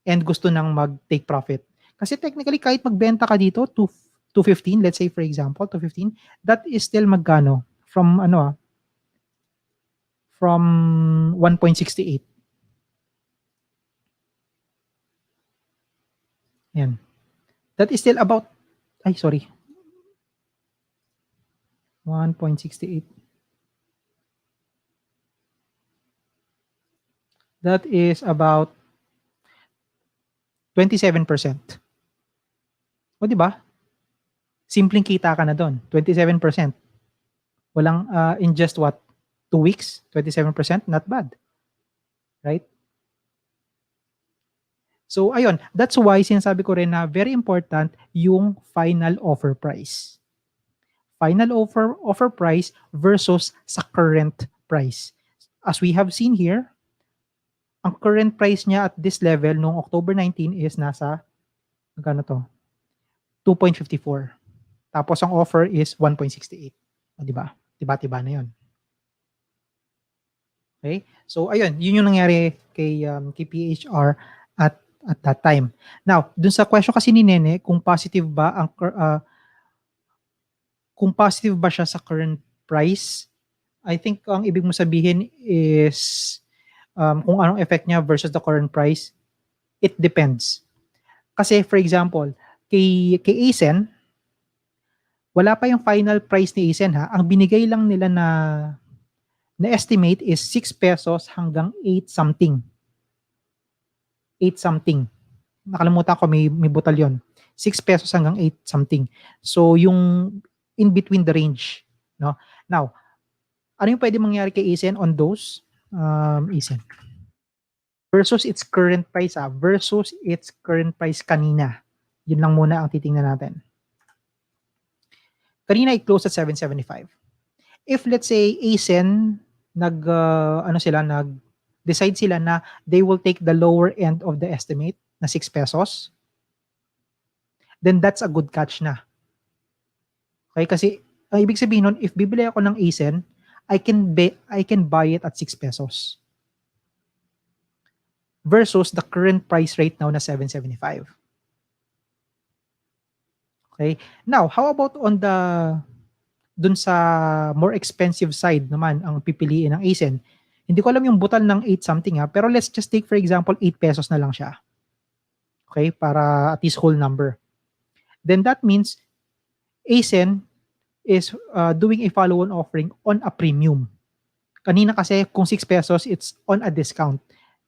and gusto nang mag-take profit. Kasi technically kahit magbenta ka dito 215, let's say for example 215, that is still magkano from from 1.68. Yan. That is still about 1.68. That is about 27%. O di ba? Simpleng kita ka na doon, 27%. Walang in just 2 weeks, 27%, not bad. Right? So ayun, that's why sinasabi ko rin na very important yung final offer price. Final offer price versus sa current price. As we have seen here, ang current price niya at this level noong October 19 is nasa, magkano to? 2.54. Tapos ang offer is 1.68. O, di ba? Tiba-tiba na 'yon. Okay? So ayun, yun yung nangyari kay PHR at that time. Now, dun sa question kasi ni Nene kung positive ba kung positive ba siya sa current price, I think ang ibig mo sabihin is kung anong effect niya versus the current price, it depends. Kasi for example, kay ACEN, wala pa yung final price ni ACEN ha. Ang binigay lang nila na estimate is 6 pesos hanggang 8 something. 8 something. Nakalimutan ko may butal yon. 6 pesos hanggang 8 something. So yung in between the range, no? Now, ano yung pwede mangyari kay ACEN on those ACEN versus its current price versus its current price kanina. Yun lang muna ang titingnan natin. Kanina it closed at 775. If let's say ACEN decide sila na they will take the lower end of the estimate na 6 pesos, then that's a good catch na. Okay, kasi ang ibig sabihin nun, if bibili ako ng ACEN, I can buy it at 6 pesos. Versus the current price rate now na 775. Okay? Now, how about dun sa more expensive side naman ang pipiliin ng ACEN? Hindi ko alam yung butal ng 8 something pero let's just take for example 8 pesos na lang siya. Okay? Para at least whole number. Then that means ACEN is doing a follow-on offering on a premium. Kanina kasi kung 6 pesos, it's on a discount.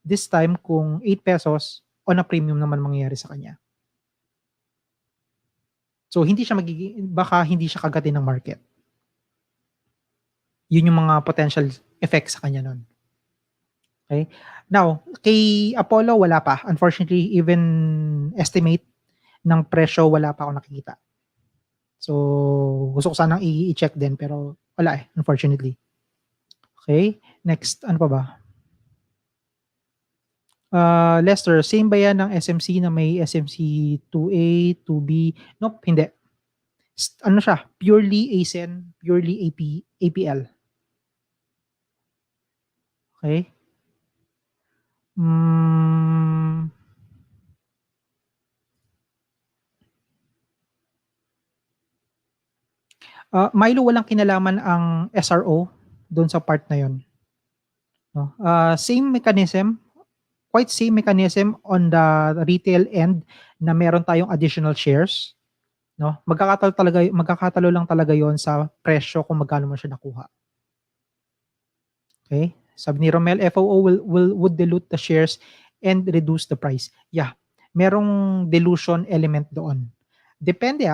This time, kung 8 pesos, on a premium naman mangyayari sa kanya. So, baka hindi siya kagatin ng market. Yun yung mga potential effects sa kanya nun. Okay? Now, kay Apollo, wala pa. Unfortunately, even estimate ng presyo, wala pa ako nakikita. So, gusto ko sanang i-check din, pero wala unfortunately. Okay? Next, ano pa ba? Lester, same ba yan ng SMC na may SMC 2A, 2B? Nope, hindi. Ano siya? Purely ACEN, purely APL. Okay? Milo, walang kinalaman ang SRO doon sa part na yon. No? Same mechanism, quite same mechanism on the retail end na meron tayong additional shares. No? Magkakatalo lang talaga yon sa presyo kung magkano mo siya nakuha. Okay? Sabi ni Romel, FOO would dilute the shares and reduce the price. Yeah, merong dilution element doon. Depende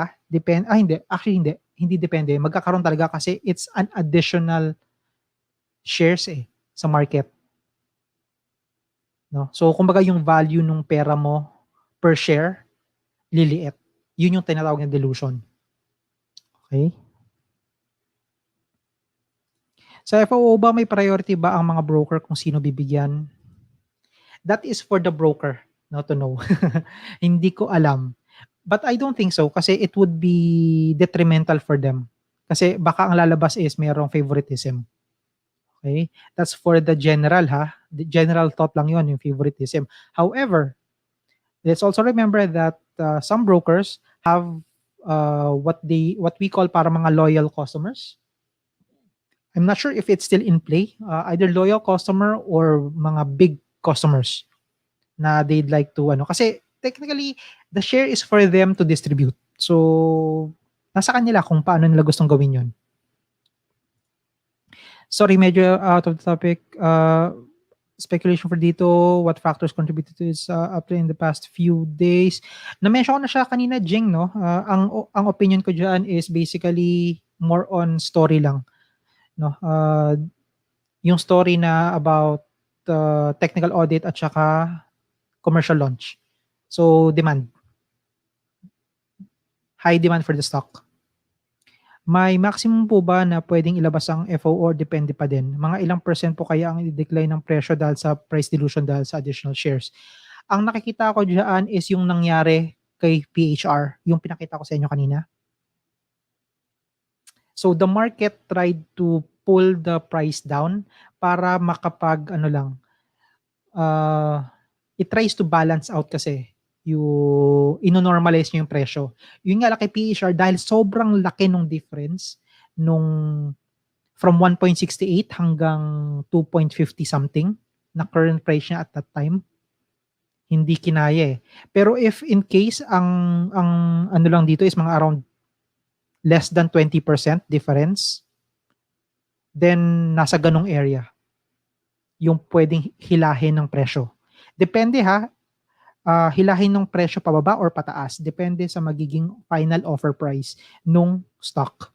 hindi. Actually, hindi. Hindi depende. Magkakaroon talaga kasi it's an additional shares sa market. No? So, kumbaga yung value ng pera mo per share, liliit. Yun yung tinatawag na dilution. Okay? Sa FOO ba, may priority ba ang mga broker kung sino bibigyan? That is for the broker to know. Hindi ko alam. But I don't think so kasi it would be detrimental for them. Kasi baka ang lalabas is mayroong favoritism. Okay? That's for the general The general thought lang yon yung favoritism. However, let's also remember that some brokers have what we call para mga loyal customers. I'm not sure if it's still in play. Either loyal customer or mga big customers na they'd like to kasi technically the share is for them to distribute. So nasa kanila kung paano nila gustong gawin 'yon. Sorry, medyo out of the topic. Speculation for dito, what factors contributed to its uptrend in the past few days? Na-mention ko na siya kanina, Jing, no? Ang opinion ko diyan is basically more on story lang, no? Yung story na about technical audit at saka commercial launch. So, demand. High demand for the stock. May maximum po ba na pwedeng ilabas ang FO or depende pa din? Mga ilang percent po kaya ang i-decline ng presyo dahil sa price dilution dahil sa additional shares? Ang nakikita ko diyan is yung nangyari kay PHR, yung pinakita ko sa inyo kanina. So the market tried to pull the price down para makapag-ano lang, it tries to balance out kasi yung ino-normalize niya yung presyo. Yun nga lang kay PHR dahil sobrang laki nung difference nung from 1.68 hanggang 2.50 something na current price niya at that time, hindi kinaya, eh. Pero if in case ang ano lang dito is mga around less than 20% difference, then nasa ganong area yung puwedeng hilahin ng presyo. Depende ha, hilahin ng presyo pababa or pataas, depende sa magiging final offer price nung stock,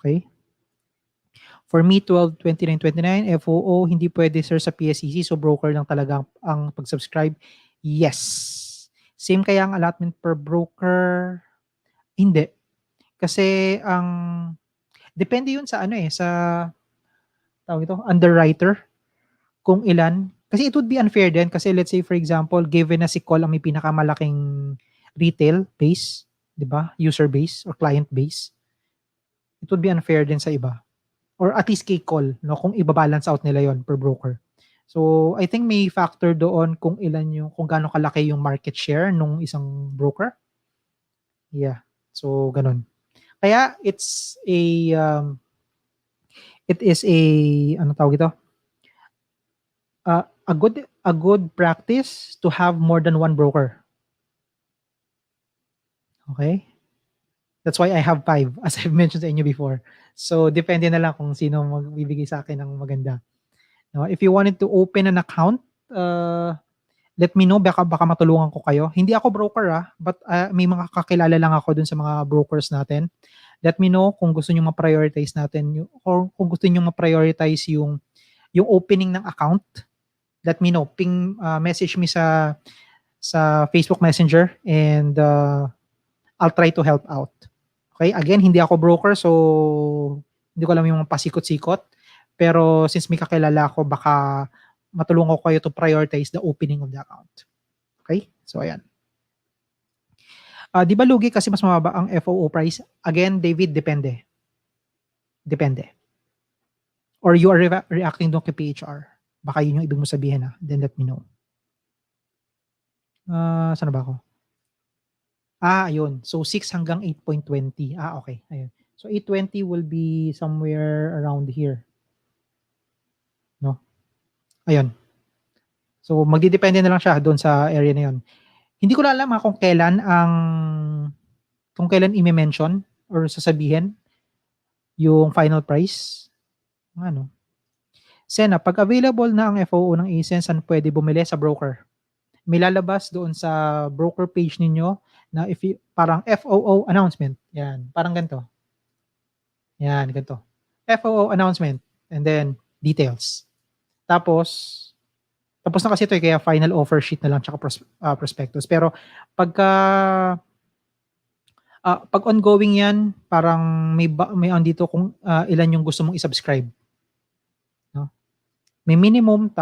okey? For me, 12/29/29 FOO hindi puwede sir sa PSEC, so broker lang talaga ang pag-subscribe. Yes. Same kaya ang allotment per broker? Hindi. Kasi ang depende 'yun sa ano, eh, sa tawag ito, underwriter kung ilan. Kasi it would be unfair din kasi let's say for example, given na si Call ang may pinakamalaking retail base, 'di ba, user base or client base, it would be unfair din sa iba. Or at least kay Call 'no, kung iba-balance out nila 'yon per broker. So, I think may factor doon kung ilan yung kung gaano kalaki yung market share nung isang broker. Yeah, so gano'n. Kaya it is a anong tawag ito, a good practice to have more than one broker, okay? That's why I have 5 as I've mentioned sa inyo before. So, depende na lang kung sino magbibigay sa'kin ng maganda, 'no? If you wanted to open an account, uh let me know baka matulungan ko kayo. Hindi ako broker, but, may mga kakilala lang ako dun sa mga brokers natin. Let me know kung gusto niyo ma-prioritize natin or kung gusto niyo ma-prioritize yung opening ng account. Let me know. Message me sa Facebook Messenger and, I'll try to help out. Okay? Again, hindi ako broker so hindi ko alam yung mga pasikot-sikot. Pero since may kakilala ako baka matulungan ko kayo to prioritize the opening of the account. Okay? So ayan. 'Di ba lugi kasi mas mababa ang FOO price? Again, David, depende. Depende. Or you are reacting doon kay PHR. Baka yun yung ibig mong sabihin, then let me know. Saan na ba ako? Ayun. So 6 hanggang 8.20. Okay. Ayun. So 8.20 will be somewhere around here. No? Ayun. So magdedepende na lang siya doon sa area na yun. Hindi ko na alam kung kailan i-me-mention or sasabihin yung final price. Ano? Sena, pag available na ang FOO ng ACEN, saan pwede bumili? Sa broker. May lalabas doon sa broker page ninyo na parang FOO announcement. Yan, parang ganito. Yan, ganito. FOO announcement and then details. Tapos na kasi ito, kaya final offer sheet na lang tsaka prospectus. Pero pag ongoing yan, parang may andito kung ilan yung gusto mong i-subscribe. No? May minimum,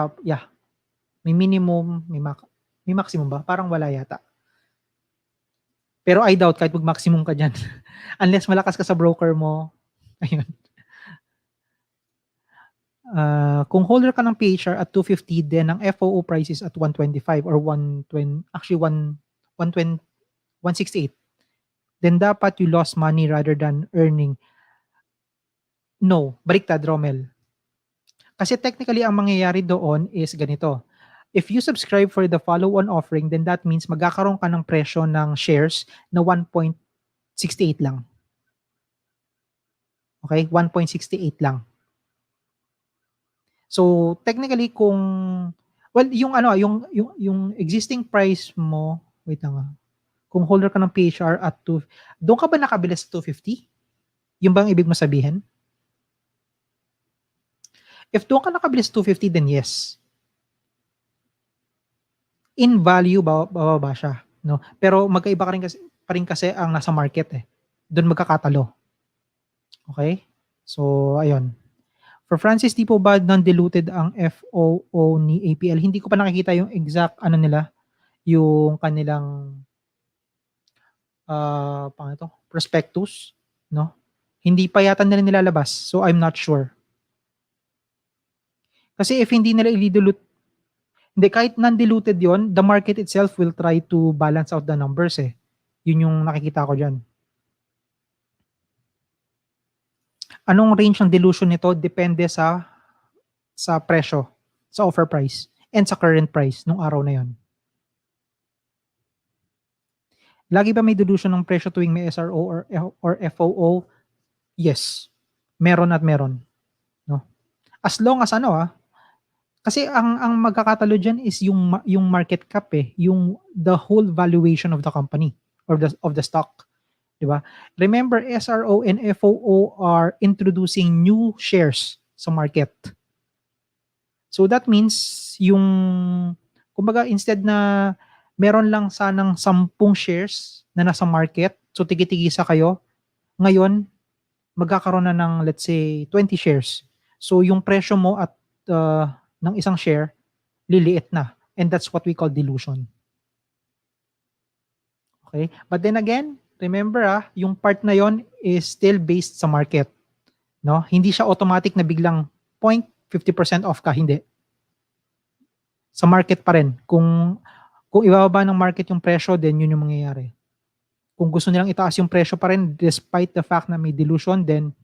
may minimum, may maximum ba? Parang wala yata. Pero I doubt kahit mag-maximum ka dyan. Unless malakas ka sa broker mo. Ayun. Kung holder ka ng PHR at 250, then ang FOO price is at 125 or 120, actually 168. Then dapat you lost money rather than earning. No, baliktad, Rommel. Kasi technically ang mangyayari doon is ganito. If you subscribe for the follow-on offering, then that means magkakaroon ka ng presyo ng shares na 1.68 lang. Okay? 1.68 lang. So technically yung existing price mo, wait lang. Kung holder ka ng PHR at doon ka ba nakabili sa 250? Yung bang ibig mo sabihin? If doon ka nakabili sa 250, then yes. In value, bababa siya, no? Pero magkaiba pa rin kasi ang nasa market, eh. Doon magkakatalo. Okay? So, ayun. For Francis, di po ba non-diluted ang FOO ni APL? Hindi ko pa nakikita yung exact ano nila, yung kanilang paano to? Prospectus, no? Hindi pa yata nila nilalabas. So, I'm not sure. Kasi if hindi nila i-dilute, hindi, kahit non-diluted yon, the market itself will try to balance out the numbers eh. Yun yung nakikita ko dyan. Anong range ng dilution nito? Depende sa presyo, sa offer price, and sa current price nung araw na yon. Lagi ba may dilution ng presyo tuwing may SRO or FOO? Yes. Meron at meron, no? As long as ano kasi ang magkakatalo diyan is yung market cap eh, yung the whole valuation of the company or of the stock, 'di ba? Remember, SRO and FOO are introducing new shares sa market. So that means yung kumbaga instead na meron lang sanang 10 shares na nasa market, so tigi-tigisa kayo, ngayon magkakaroon na ng let's say 20 shares. So yung presyo mo at ng isang share liliit na, and that's what we call dilution. Okay? But then again, remember yung part na yon is still based sa market, no? Hindi siya automatic na biglang 0.50% off ka, hindi. Sa market pa rin. Kung ibababa ng market yung presyo, then yun yung mangyayari. Kung gusto nilang itaas yung presyo pa rin despite the fact na may dilution, then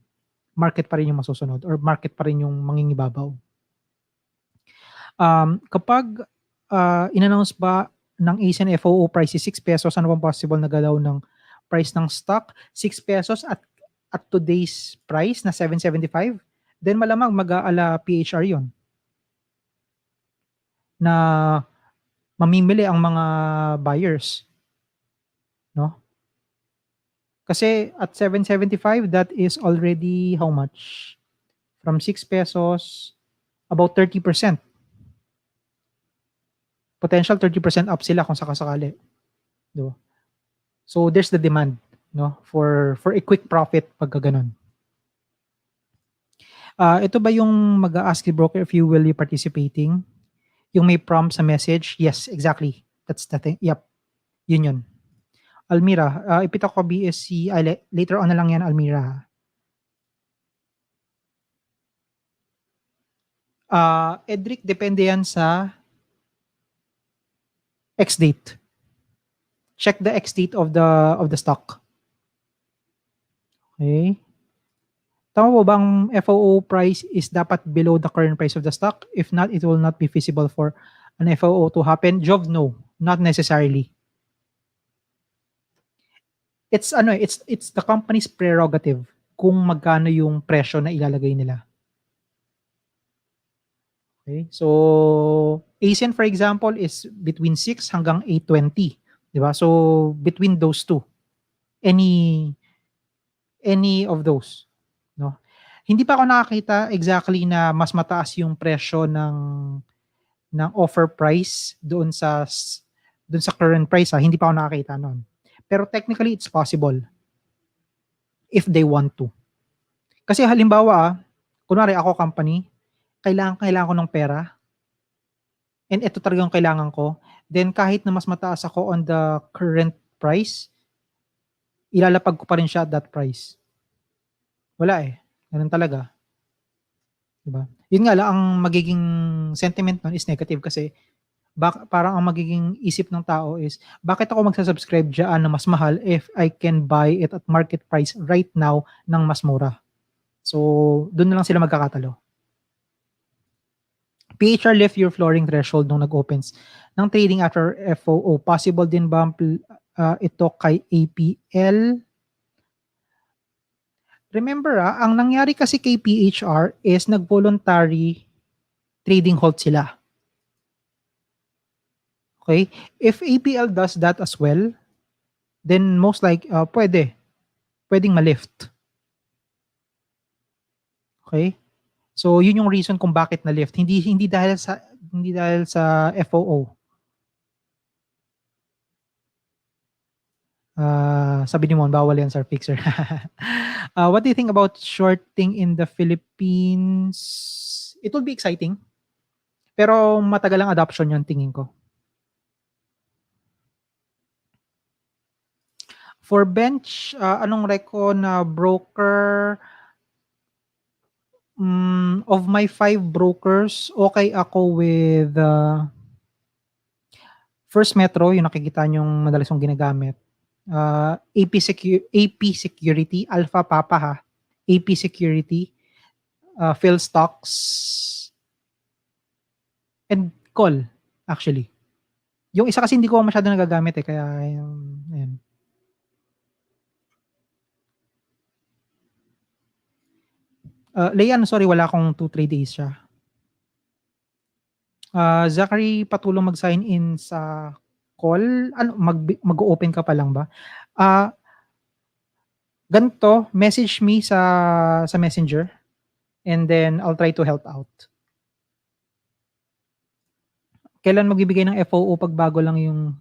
market pa rin yung masusunod or market pa rin yung mangingibabaw. Kapag in-announce ba ng ACEN FOO price is 6 pesos, ano bang possible na galaw ng price ng stock? 6 pesos at today's price na 7.75, then malamang mag-aala PHR yon na mamimili ang mga buyers, no? Kasi at 7.75, that is already how much? From 6 pesos, about 30%. Potential 30% up sila kung sakasakali. Diba? So there's the demand, no, for a quick profit pagka ganun. Ito ba yung mag-a-ask the broker if you will be participating? Yung may prompt sa message? Yes, exactly. That's the thing. Yep. Yun. Almira, ipita ko BSC, later on na lang yan, Almira. Edric, depende yan sa X-date. Check the X-date of the stock. Okay. Tama po bang FOO price is dapat below the current price of the stock? If not, it will not be feasible for an FOO to happen. Jov, no, not necessarily. It's the company's prerogative kung magkano yung presyo na ilalagay nila. Okay? So, ACEN for example is between 6 hanggang 820, 'di ba? So, between those two, any of those, no? Hindi pa ako nakakita exactly na mas mataas yung presyo ng offer price doon sa current price hindi pa ako nakakita noon. Pero technically it's possible if they want to. Kasi halimbawa, kunwari ako company, kailangan ko ng pera and ito talagang kailangan ko, then kahit na mas mataas ako on the current price, ilalapag ko pa rin siya at that price. Wala eh. Ganun talaga. Diba? Yun nga lang, ang magiging sentiment nun is negative kasi parang ang magiging isip ng tao is, bakit ako magsasubscribe dyan na mas mahal if I can buy it at market price right now ng mas mura? So, doon na lang sila magkakatalo. PHR lift your flooring threshold nung nag-opens ng trading after FOO. Possible din ba ito kay APL? Remember, ang nangyari kasi kay PHR is nag-voluntary trading halt sila. Okay? If APL does that as well, then most like pwedeng ma-lift. Okay? So yun yung reason kung bakit na-lift. Hindi dahil sa FOO. Sabi ni Mon, bawal yan, Sir Fixer. What do you think about shorting in the Philippines? It will be exciting. Pero matagal ang adoption yun, tingin ko. For bench, anong reko na broker? Of my 5 brokers, okay ako with First Metro, yung nakikita nyong madalas yung ginagamit. AP Security, Alpha Papa ha. AP Security, Phil Stocks, and Call, actually. Yung isa kasi hindi ko masyado nagagamit kaya ayan. Leian, sorry, wala akong 2-3 days siya. Zachary, patulong mag-sign in sa call. Ano, mag-open ka pa lang ba? Ganito, message me sa Messenger and then I'll try to help out. Kailan magbibigay ng FOO pag bago lang yung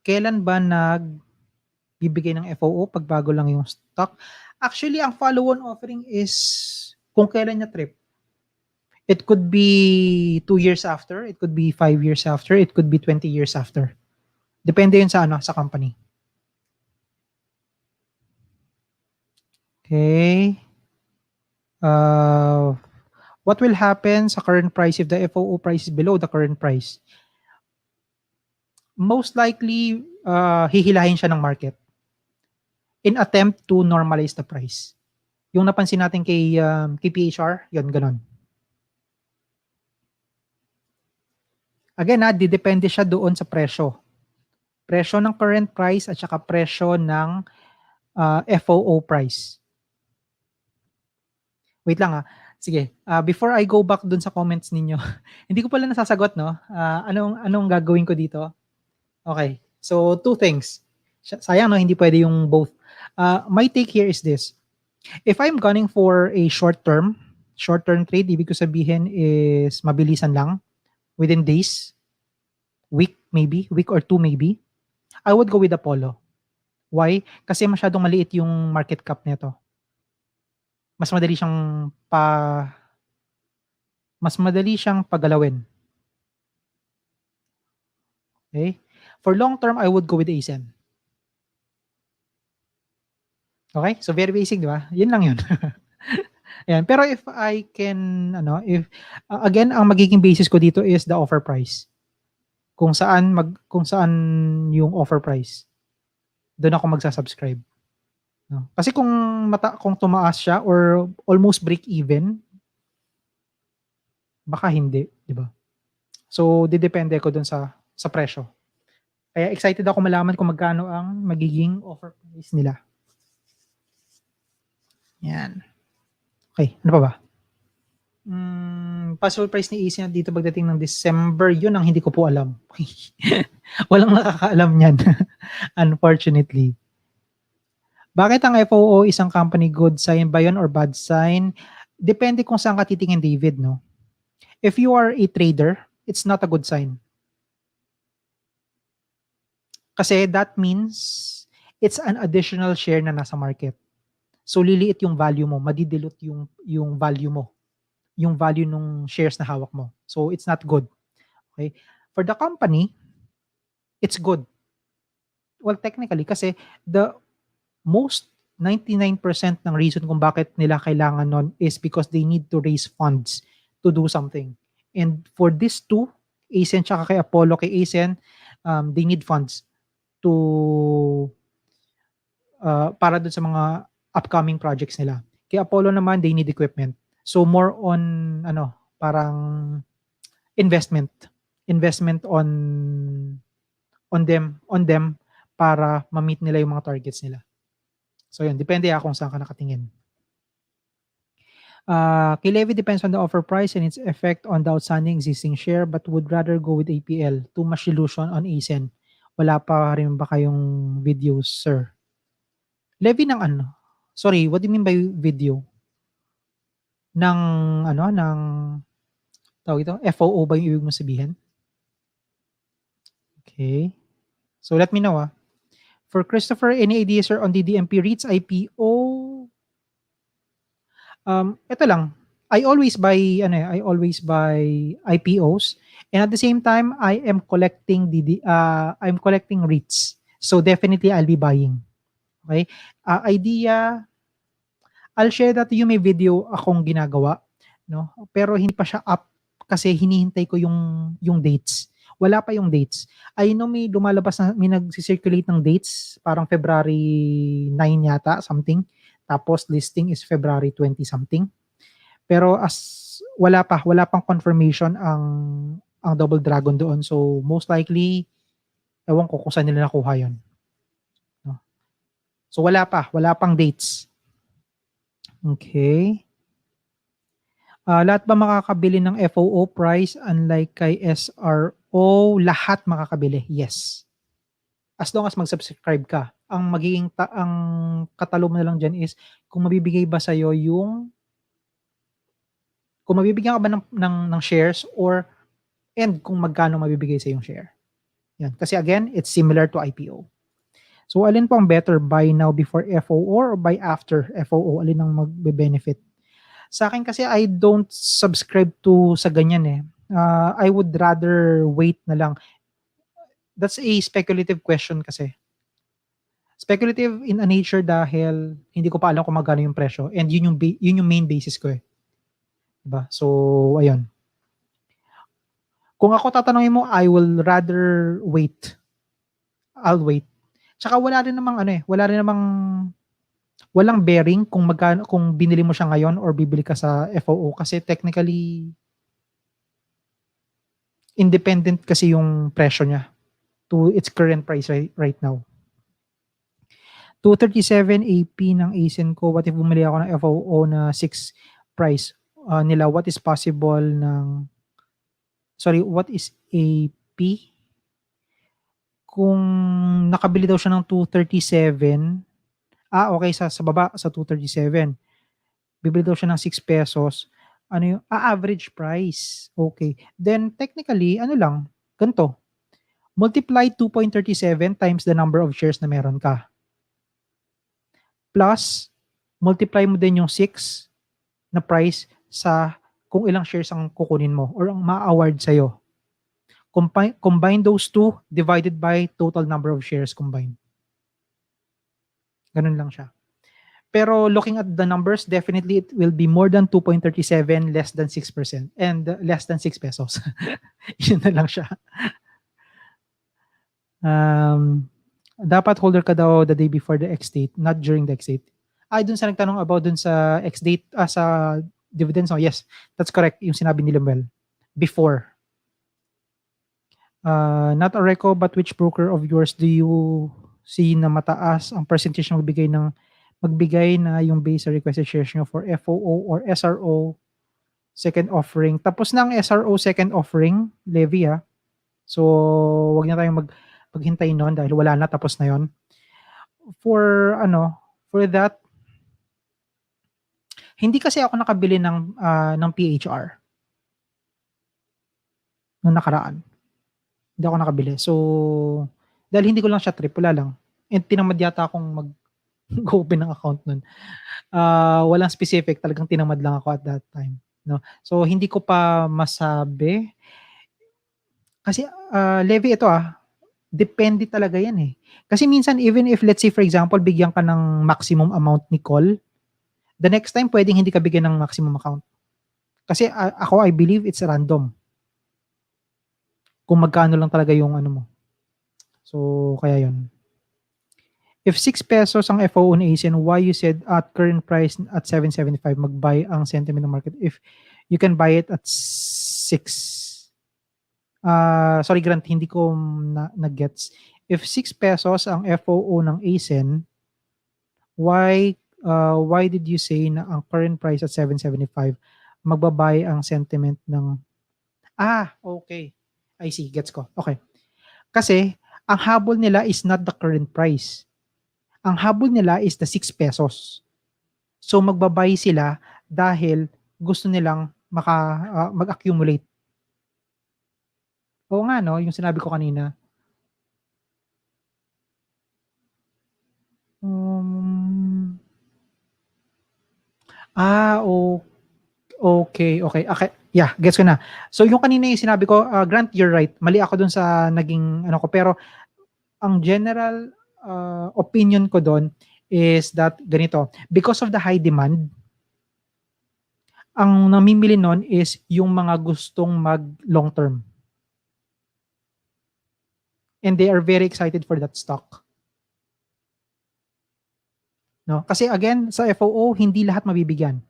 kailan ba nagbibigay ng FOO pag bago lang yung stock? Actually, ang follow-on offering is kung kailan niya trip. It could be 2 years after, it could be 5 years after, it could be 20 years after. Depende yun sa sa company. Okay. What will happen sa current price if the FOO price is below the current price? Most likely, hihilahin siya ng market in attempt to normalize the price. Yung napansin natin kay PHR, yun, ganon. Again, didepende siya doon sa presyo. Presyo ng current price at saka presyo ng FOO price. Wait lang Sige, before I go back dun sa comments ninyo, hindi ko pala nasasagot, no? Anong gagawin ko dito? Okay, so 2 things. Sayang, no? Hindi pwede yung both. My take here is this. If I'm gunning for a short-term trade, ibig ko sabihin is mabilisan lang, within days, week or 2 maybe, I would go with Apollo. Why? Kasi masyadong maliit yung market cap nito. Mas madali siyang pagalawin. Okay? For long term, I would go with ACEN. Okay? So very basic, di ba? Yun lang yun. Ayan. Pero if I can, again, ang magiging basis ko dito is the offer price. Kung saan yung offer price. Doon ako magsasubscribe. No? Kasi kung tumaas siya or almost break even, baka hindi, di ba? So, didepende ko dun sa presyo. Kaya excited ako malaman kung magkano ang magiging offer price nila. Yan. Okay, ano pa ba? Possible price ni ACEN dito pagdating ng December, yun ang hindi ko po alam. Walang nakakaalam niyan, unfortunately. Bakit ang FOO isang company good sign ba yun or bad sign? Depende kung saan ka titingin, David, no? If you are a trader, it's not a good sign. Kasi that means it's an additional share na nasa market. So liliit yung value mo, madidilute yung value mo, yung value ng shares na hawak mo. So it's not good. Okay? For the company, it's good. Well, technically, kasi the most 99% ng reason kung bakit nila kailangan nun is because they need to raise funds to do something. And for these two, ACEN tsaka kay Apollo, kay ACEN, they need funds to para dun sa mga upcoming projects nila. Kay Apollo naman, they need equipment. So more on parang investment on them para ma-meet nila yung mga targets nila. So yun, depende kung saan ka nakatingin. Kay Levy depends on the offer price and its effect on the outstanding existing share but would rather go with APL. Too much dilution on ACEN. Wala pa rin ba kayong videos, sir? Levy ng Sorry, what do you mean by video? Ng tawag ito? FOO ba yung ibig mo sabihin? Okay. So let me know. For Christopher, any ideas sir on DDMP REITs IPO? Ito lang. I always buy IPOs, and at the same time I am collecting I'm collecting REITs. So definitely I'll be buying. Okay? Idea, I'll share that to you, may video akong ginagawa, no? Pero hindi pa siya up kasi hinihintay ko yung dates. Wala pa yung dates. I know may lumalabas na, may nagsi-circulate ng dates, parang February 9 yata, something. Tapos listing is February 20 something. Pero wala pang confirmation ang Double Dragon doon. So most likely, ewan ko kung saan nila nakuha 'yon. No? So wala pang dates. Okay. Lahat ba makakabili ng FOO price unlike kay SRO? Lahat makakabili, yes. As long as mag-subscribe ka. Ang katalo mo na lang diyan is kung mabibigay ba sa'yo kung mabibigyan ka ba ng shares and kung magkano mabibigay sa yung share. Yan. Kasi again, it's similar to IPO. So alin po ang better, buy now before FOO or buy after FOO? Alin ang magbe-benefit? Sa akin kasi I don't subscribe to sa ganyan eh. I would rather wait na lang. That's a speculative question kasi. Speculative in a nature dahil hindi ko pa alam kung magkano yung presyo and yun yung main basis ko eh. Diba? So, ayun. Kung ako tatanungin mo, I will rather wait. I'll wait. Tsaka walang bearing kung magkano, kung binili mo siya ngayon or bibili ka sa FOO kasi technically independent kasi yung presyo niya to its current price right now. 237 AP ng ACEN ko. What if bumili ako ng FOO na 6 price nila? What is AP? Kung nakabili daw siya ng 237, okay, sa baba, sa 237. Bibili daw siya ng 6 pesos. Ano yung average price? Okay. Then technically, ganito. Multiply 2.37 times the number of shares na meron ka. Plus, multiply mo din yung 6 na price sa kung ilang shares ang kukunin mo or ang ma-award sa'yo. Combine those two divided by total number of shares combined. Ganun lang siya. Pero looking at the numbers, definitely it will be more than 2.37, less than 6%, and less than 6 pesos. Yun na lang siya. Dapat holder ka daw the day before the ex-date, not during the ex-date. Dun sa nagtanong about dun sa ex-date, sa dividends, yes, that's correct, yung sinabi ni Lemuel. Before. Not a reco, but which broker of yours do you see na mataas ang percentage na magbigay na yung base sa requested shares nyo for FOO or SRO second offering? Tapos na ang SRO second offering, Levy So, wag na tayong maghintay noon dahil wala na, tapos na yon. For that, hindi kasi ako nakabili ng PHR noong nakaraan. Hindi ako nakabili. So, dahil hindi ko lang siya trip, wala lang. And tinamad yata akong mag-open ng account nun. Walang specific, talagang tinamad lang ako at that time. No? So, hindi ko pa masabi. Kasi, Levy, ito depende talaga yan eh. Kasi minsan, even if, let's say, for example, bigyan ka ng maximum amount ni call, the next time, pwedeng hindi ka bigyan ng maximum account. Kasi I believe it's random. Kung magkano lang talaga yung mo. So, kaya yun. If 6 pesos ang FOO ni ACEN, why you said at current price at 7.75 mag-buy ang sentiment ng market if you can buy it at 6? Sorry Grant, hindi ko na-gets. If 6 pesos ang FOO ng ACEN, why did you say na ang current price at 7.75 magbabuy ang sentiment ng okay. I see, gets ko. Okay. Kasi ang habol nila is not the current price. Ang habol nila is the 6 pesos. So magbabuy sila dahil gusto nilang mag-accumulate. Oo nga no, yung sinabi ko kanina. O okay. Yeah, gets ko na. So yung kanina yung sinabi ko, Grant, you're right. Mali ako dun sa naging ano ko. Pero ang general opinion ko dun is that ganito. Because of the high demand, ang namimili nun is yung mga gustong mag long term. And they are very excited for that stock. No? Kasi again, sa FOO, hindi lahat mabibigyan.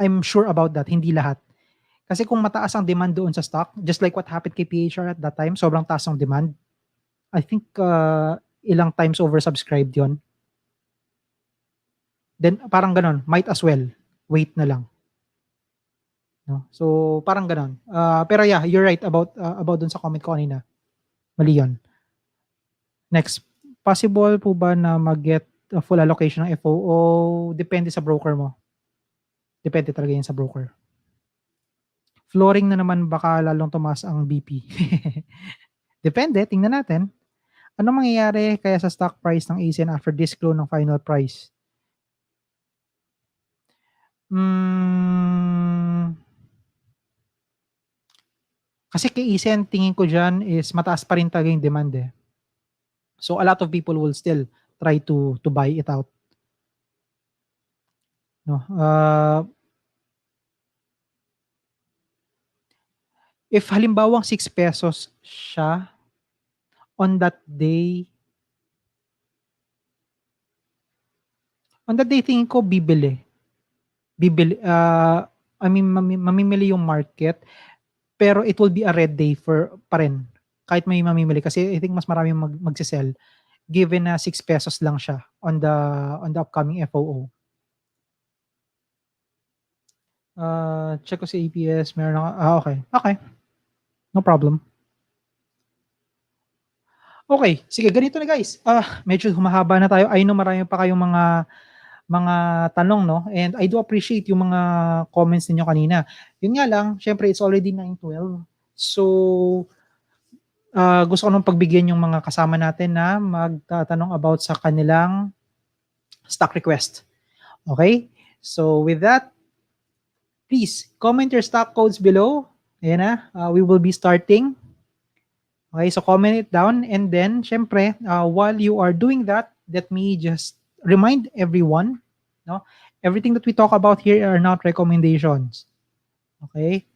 I'm sure about that, hindi lahat. Kasi kung mataas ang demand doon sa stock, just like what happened kay PHR at that time, sobrang taas ang demand. I think ilang times oversubscribed yon. Then parang ganon, might as well, wait na lang. No? So parang ganon. Pero yeah, you're right about dun sa comment ko kanina. Mali yun. Next, possible po ba na mag-get a full allocation ng FOO? Depende sa broker mo. Depende talaga yan sa broker. Flooring na naman, baka lalong tumaas ang BP. Depende, tingnan natin. Anong mangyayari kaya sa stock price ng ACEN after disclose ng final price? Kasi kay ACEN, tingin ko dyan is mataas pa rin talaga yung demand eh. So a lot of people will still try to buy it out. No? If halimbawang 6 pesos siya, on that day tingin ko bibili. I mean, mamimili yung market, pero it will be a red day pa rin. Kahit may mamimili. Kasi I think mas maraming magsisell given na 6 pesos lang siya on the upcoming FOO. Check ko sa EPS. Meron ako. Okay. Okay. No problem. Okay. Sige, ganito na guys. Medyo humahaba na tayo. I know marami pa kayong mga tanong, no? And I do appreciate yung mga comments niyo kanina. Yun nga lang, syempre it's already 9:12. So, gusto ko nung pagbigyan yung mga kasama natin na magtatanong about sa kanilang stock request. Okay? So, with that, please comment your stock codes below. Ayan na, we will be starting. Okay, so comment it down, and then, syempre, while you are doing that, let me just remind everyone, no, everything that we talk about here are not recommendations. Okay?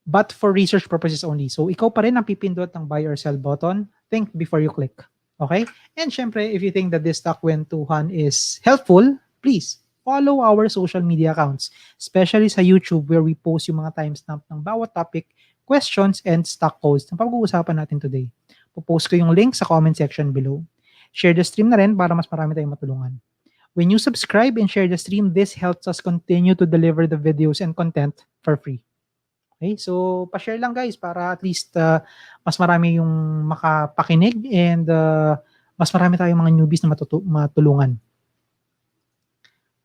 But for research purposes only. So, ikaw pa rin ang pipindot ng buy or sell button. Think before you click. Okay? And syempre, if you think that this StockWentuhan is helpful, please follow our social media accounts, especially sa YouTube where we post yung mga timestamp ng bawat topic, questions, and stock codes na pag-uusapan natin today. Popost ko yung link sa comment section below. Share the stream na rin para mas marami tayong matulungan. When you subscribe and share the stream, this helps us continue to deliver the videos and content for free. Okay, so pa-share lang guys para at least mas marami yung makapakinig and mas marami tayong mga newbies na matulungan.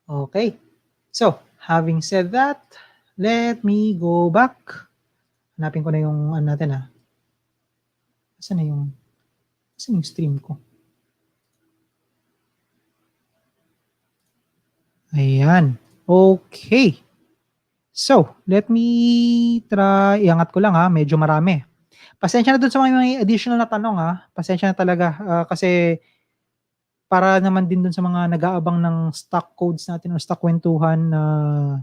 Okay, so having said that, let me go back. Hanapin ko na yung ano natin Saan yung stream ko? Ayan. Okay. So, let me try. Iangat ko lang medyo marami. Pasensya na dun sa mga additional na tanong Pasensya na talaga kasi para naman din dun sa mga nag-aabang ng stock codes natin o StockWentuhan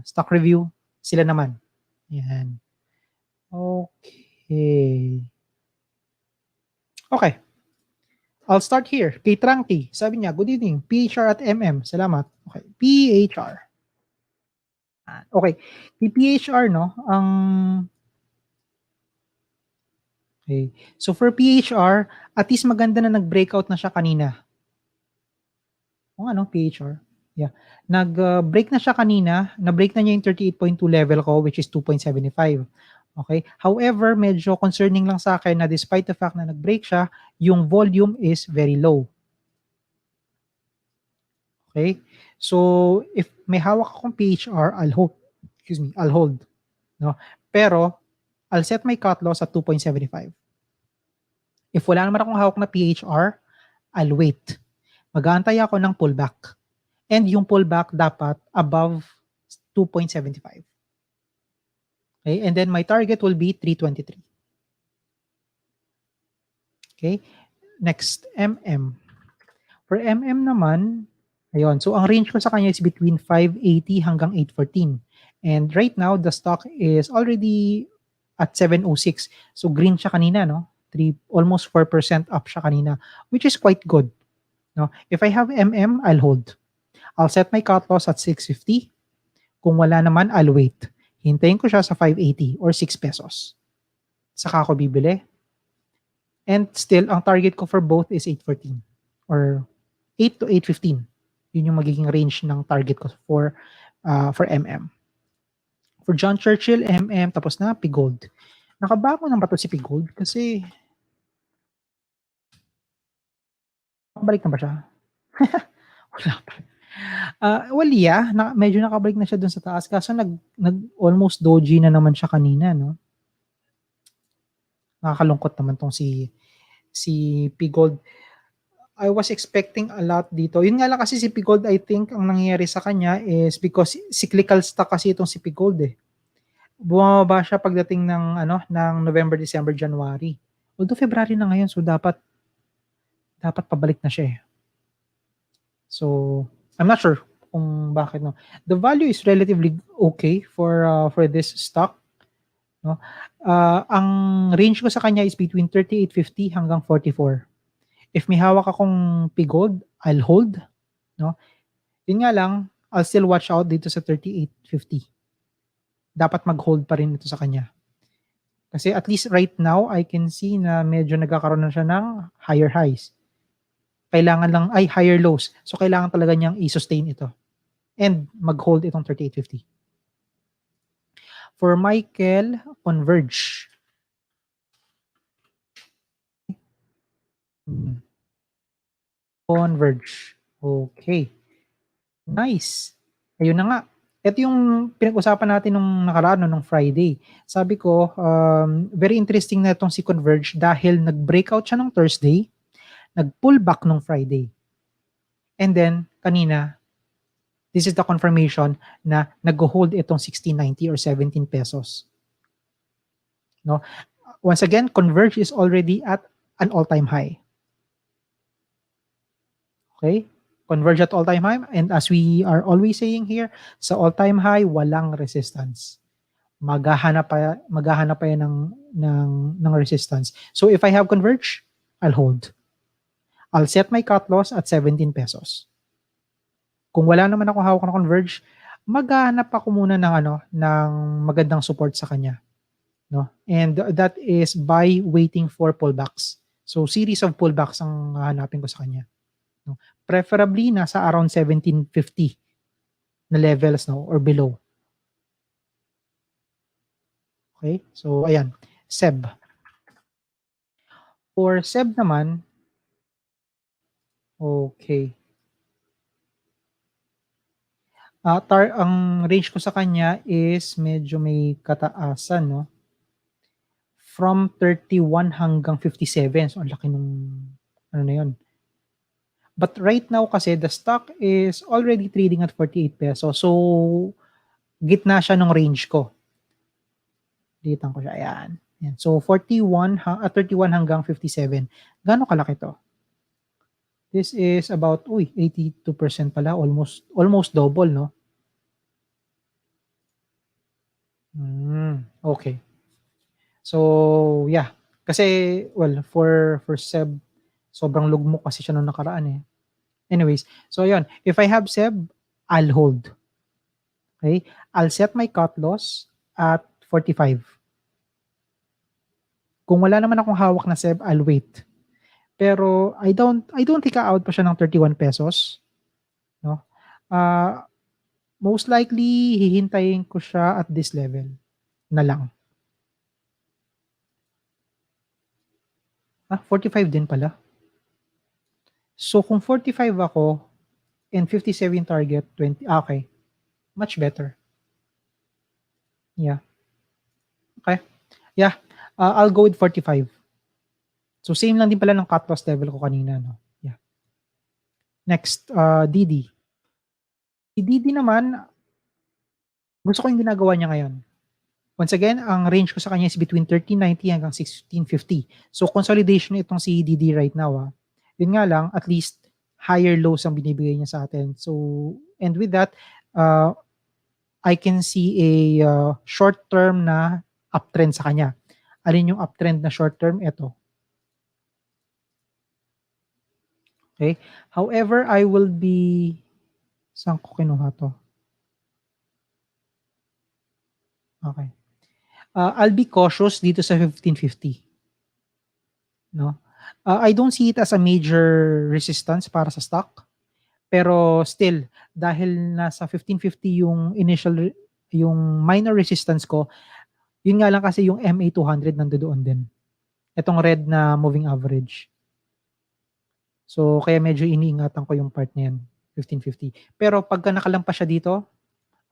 stock review, sila naman. Yan. Okay. Okay. I'll start here. Kay Tranky, sabi niya, good evening. PHR at MM. Salamat. Okay. PHR. Okay. Kay PHR, no, okay. So for PHR, at least maganda na nag-breakout na siya kanina. PHR. Yeah. Nag-break na siya kanina. Na-break na niya yung 38.2 level ko, which is 2.75. Okay? However, medyo concerning lang sa akin na despite the fact na nag-break siya, yung volume is very low. Okay? So, if may hawak akong PHR, I'll hold. I'll hold. No? Pero, I'll set my cut loss at 2.75. If wala naman akong hawak na PHR, I'll wait. Mag-aantay ako ng pullback. And yung pullback dapat above 2.75. Okay, and then my target will be 323. Okay, next, MM. For MM naman, ayun, so ang range ko sa kanya is between 580 hanggang 814. And right now, the stock is already at 706. So green siya kanina, no? Almost 4% up siya kanina, which is quite good. No? If I have MM, I'll hold. I'll set my cut loss at 650. Kung wala naman, I'll wait. Hintayin ko siya sa 580 or 6 pesos. Saka ako bibili. And still, ang target ko for both is 814 or 8 to 815. Yun yung magiging range ng target ko for MM. For John Churchill, MM, tapos na, PGOLD. Nakabago na ba ito si PGOLD? Kasi, nakabalik na ba siya? Wala pa. Well, yeah, medyo nakabalik na siya dun sa taas. Kaso almost doji na naman siya kanina, no? Nakakalungkot naman tong si PGOLD. I was expecting a lot dito. Yun nga lang kasi si PGOLD, I think, ang nangyayari sa kanya is because cyclical stock kasi itong si PGOLD eh. Bumababa siya pagdating ng November, December, January. Although February na ngayon, so dapat pabalik na siya eh. So, I'm not sure kung bakit, no. The value is relatively okay for this stock, no. Ang range ko sa kanya is between 38.50 hanggang 44. If may hawak akong PGOLD, I'll hold, no. Yun nga lang, I'll still watch out dito sa 38.50. Dapat mag-hold pa rin ito sa kanya. Kasi at least right now, I can see na medyo nagkakaroon na siya ng higher highs. Higher lows. So kailangan talaga niyang i-sustain ito. And mag-hold itong 38.50. For NIKL, Converge. Converge. Okay. Nice. Ayun na nga. Ito yung pinag-usapan natin nung nakaraan, nung Friday. Sabi ko, very interesting na itong si Converge dahil nag-breakout siya nung Thursday, nag-pull back nung Friday. And then, kanina, this is the confirmation na nag-hold itong 16.90 or 17 pesos. No? Once again, Converge is already at an all-time high. Okay? Converge at all-time high, and as we are always saying here, sa all-time high, walang resistance. Maghahanap pa yan ng resistance. So if I have Converge, I'll hold. I'll set my cut loss at 17 pesos. Kung wala naman ako hawak na Converge, maghahanap ako muna ng magandang support sa kanya. No? And that is by waiting for pullbacks. So series of pullbacks ang hanapin ko sa kanya. No? Preferably nasa around 1750 na levels, no, or below. Okay? So ayan, SEB. For SEB naman, okay. Ang range ko sa kanya is medyo may kataasan, no? From 31 hanggang 57. So ang laki nung na yun. But right now kasi the stock is already trading at 48 pesos. So gitna siya ng range ko. Ditan ko siya. Ayan. Ayan. So 31 hanggang 57. Gaano kalaki to? This is about 82% pala, almost double, no? Okay. So yeah. Kasi for SEB, sobrang lugmok kasi siya nung nakaraan eh. Anyways, so yun. If I have SEB, I'll hold. Okay? I'll set my cut loss at 45. Kung wala naman akong hawak na SEB, I'll wait. Pero I don't think out pa siya ng 31 pesos. No? Most likely, hihintayin ko siya at this level na lang. 45 din pala. So kung 45 ako and 57 target, 20, okay. Much better. Yeah. Okay. Yeah. I'll go with 45. So same lang din pala ng cut loss level ko kanina, no? Yeah. Next, DD. Si DD naman, gusto ko yung ginagawa niya ngayon. Once again, ang range ko sa kanya is between 1390 hanggang 1650. So consolidation itong si DD right now. Yun nga lang, at least higher lows ang binibigay niya sa atin. So, and with that, uh, I can see a short term na uptrend sa kanya. Alin yung uptrend na short term? Ito. Okay? However, I will be, saan ko kinuha to? Okay. I'll be cautious dito sa 1550. No? I don't see it as a major resistance para sa stock. Pero still, dahil nasa 1550 yung yung minor resistance ko, yun nga lang kasi yung MA200 nandoon din. Itong red na moving average. So, kaya medyo iniingatan ko yung part na yan, 1550. Pero pagka nakalampas siya dito,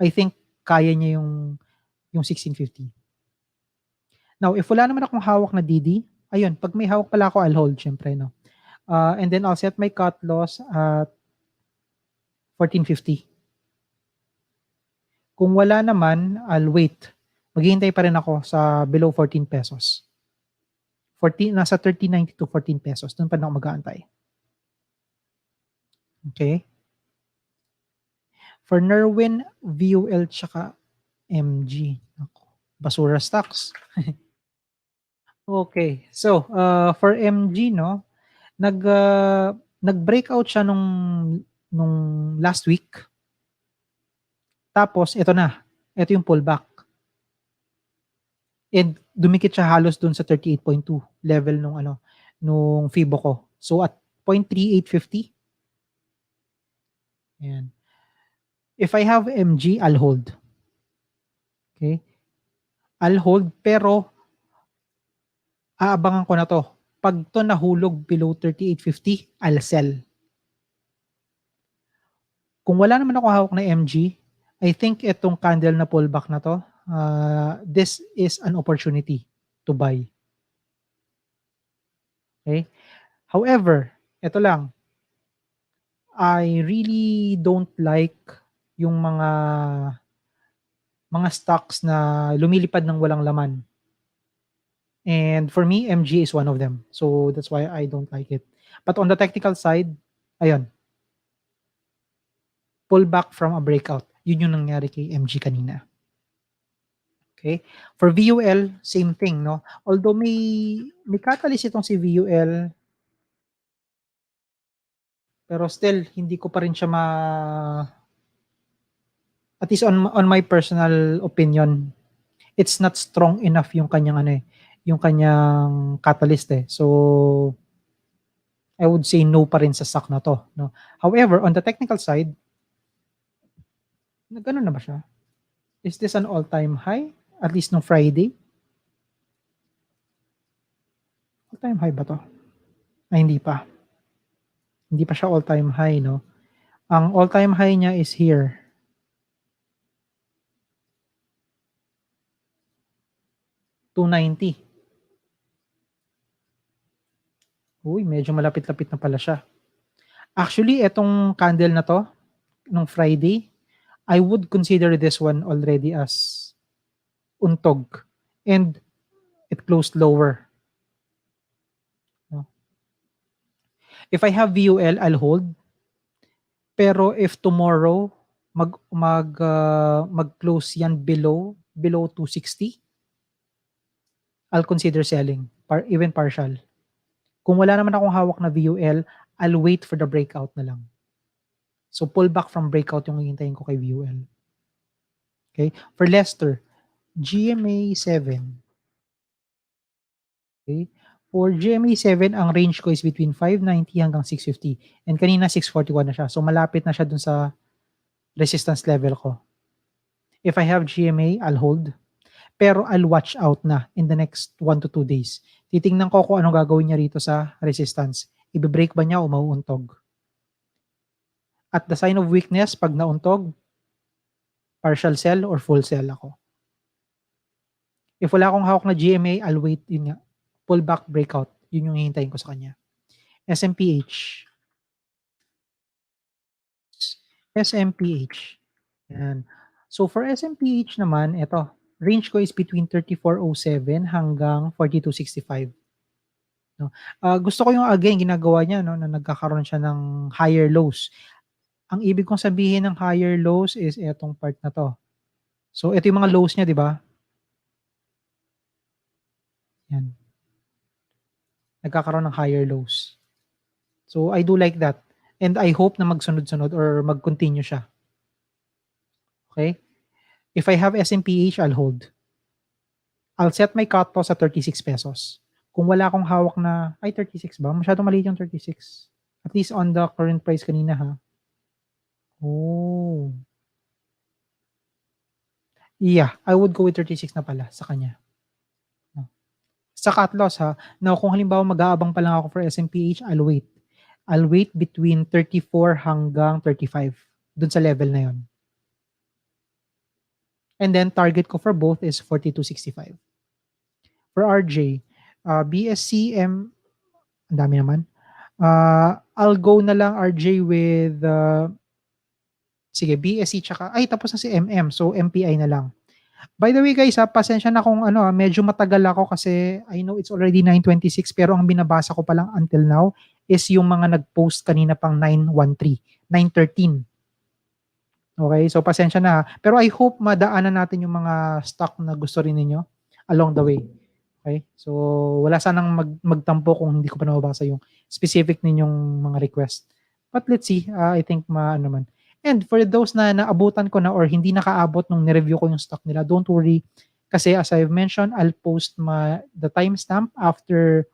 I think kaya niya yung 1650. Now, if wala naman akong hawak na DD, ayun, pag may hawak pala ako, I'll hold, syempre, no? And then I'll set my cut loss at 1450. Kung wala naman, I'll wait. Maghihintay pa rin ako sa below 14 pesos. 14, nasa 13.90 to 14 pesos. Doon pa na ako mag-aantay. Okay? For Nerwin, VUL, tsaka MG. Ako, basura stocks. Okay. So, for MG, no, nag-breakout siya nung last week. Tapos, ito na. Ito yung pullback. And dumikit siya halos dun sa 38.2 level nung FIBO ko. So, at 0.3850. Ayan. If I have MG, I'll hold. Okay? I'll hold, pero aabangan ko na to. Pag to nahulog below 3850, I'll sell. Kung wala naman ako hawak na MG, I think itong candle na pullback na to, this is an opportunity to buy. Okay? However, ito lang, I really don't like yung mga stocks na lumilipad ng walang laman. And for me, MG is one of them. So that's why I don't like it. But on the technical side, ayun, pull back from a breakout. Yun yung nangyari kay MG kanina. Okay? For VUL, same thing, no? Although may catalyst itong si VUL, pero still, hindi ko pa rin siya at least on my personal opinion, it's not strong enough yung kanyang yung kanyang catalyst eh. So I would say no pa rin sa stock na to, no. However, on the technical side, nagano na ba siya? Is this an all-time high? At least nung Friday? All-time high ba to? Ay, hindi pa. Hindi pa siya all-time high, no. Ang all-time high niya is here. $290. Uy, medyo malapit-lapit na pala siya. Actually, etong candle na to, nung Friday, I would consider this one already as untog. And it closed lower. No? If I have VUL, I'll hold. Pero if tomorrow mag-close yan below 260, I'll consider selling, even partial. Kung wala naman akong hawak na VUL, I'll wait for the breakout na lang. So pullback from breakout yung hihintayin ko kay VUL. Okay? For Lester, GMA 7. Okay? For GMA 7, ang range ko is between 590 hanggang 650. And kanina 641 na siya. So malapit na siya dun sa resistance level ko. If I have GMA, I'll hold. Pero I'll watch out na in the next 1 to 2 days. Titingnan ko kung anong gagawin niya rito sa resistance. Ibe-break ba niya o mauuntog? At the sign of weakness, pag nauntog, partial sell or full sell ako. If wala akong hawak na GMA, I'll wait. Yun nga, pullback breakout. Yun yung hihintayin ko sa kanya. SMPH. SMPH. Yan. So for SMPH naman, ito, range ko is between 3407 hanggang 4265. No? Gusto ko yung again ginagawa niya, no, na nagkakaroon siya ng higher lows. Ang ibig kong sabihin ng higher lows is etong part na 'to. So ito yung mga lows niya, 'di ba? Yan, nagkakaroon ng higher lows. So I do like that, and I hope na magsunod-sunod or mag-continue siya, okay? If I have SMPH, I'll hold. I'll set my cut loss at 36 pesos. Kung wala akong hawak na, ay 36 ba? Masyadong maliit yung 36. At least on the current price kanina, ha? Oh. Yeah, I would go with 36 na pala sa kanya. No. Sa cut loss, ha? Now, kung halimbawa mag-aabang pa lang ako for SMPH, I'll wait. I'll wait between 34 hanggang 35. Dun sa level na yon. And then, target ko for both is 42.65. For RJ, BSCM, ang dami naman. I'll go na lang RJ with sige, BSC tsaka ay tapos na si MM, so MPI na lang. By the way guys, pasensya na kung ano, medyo matagal ako kasi I know it's already 9:26 pero ang binabasa ko pa lang until now is yung mga nag-post kanina pang 9:13, 9:13. Okay, so pasensya na. Pero I hope madaanan natin yung mga stock na gusto rin ninyo along the way. Okay? So wala sanang magtampo kung hindi ko pa nababasa yung specific ninyong mga request. But let's see, I think maano man. And for those na naabutan ko na or hindi nakaabot nung ni-review ko yung stock nila, don't worry. Kasi as I've mentioned, I'll post the timestamp after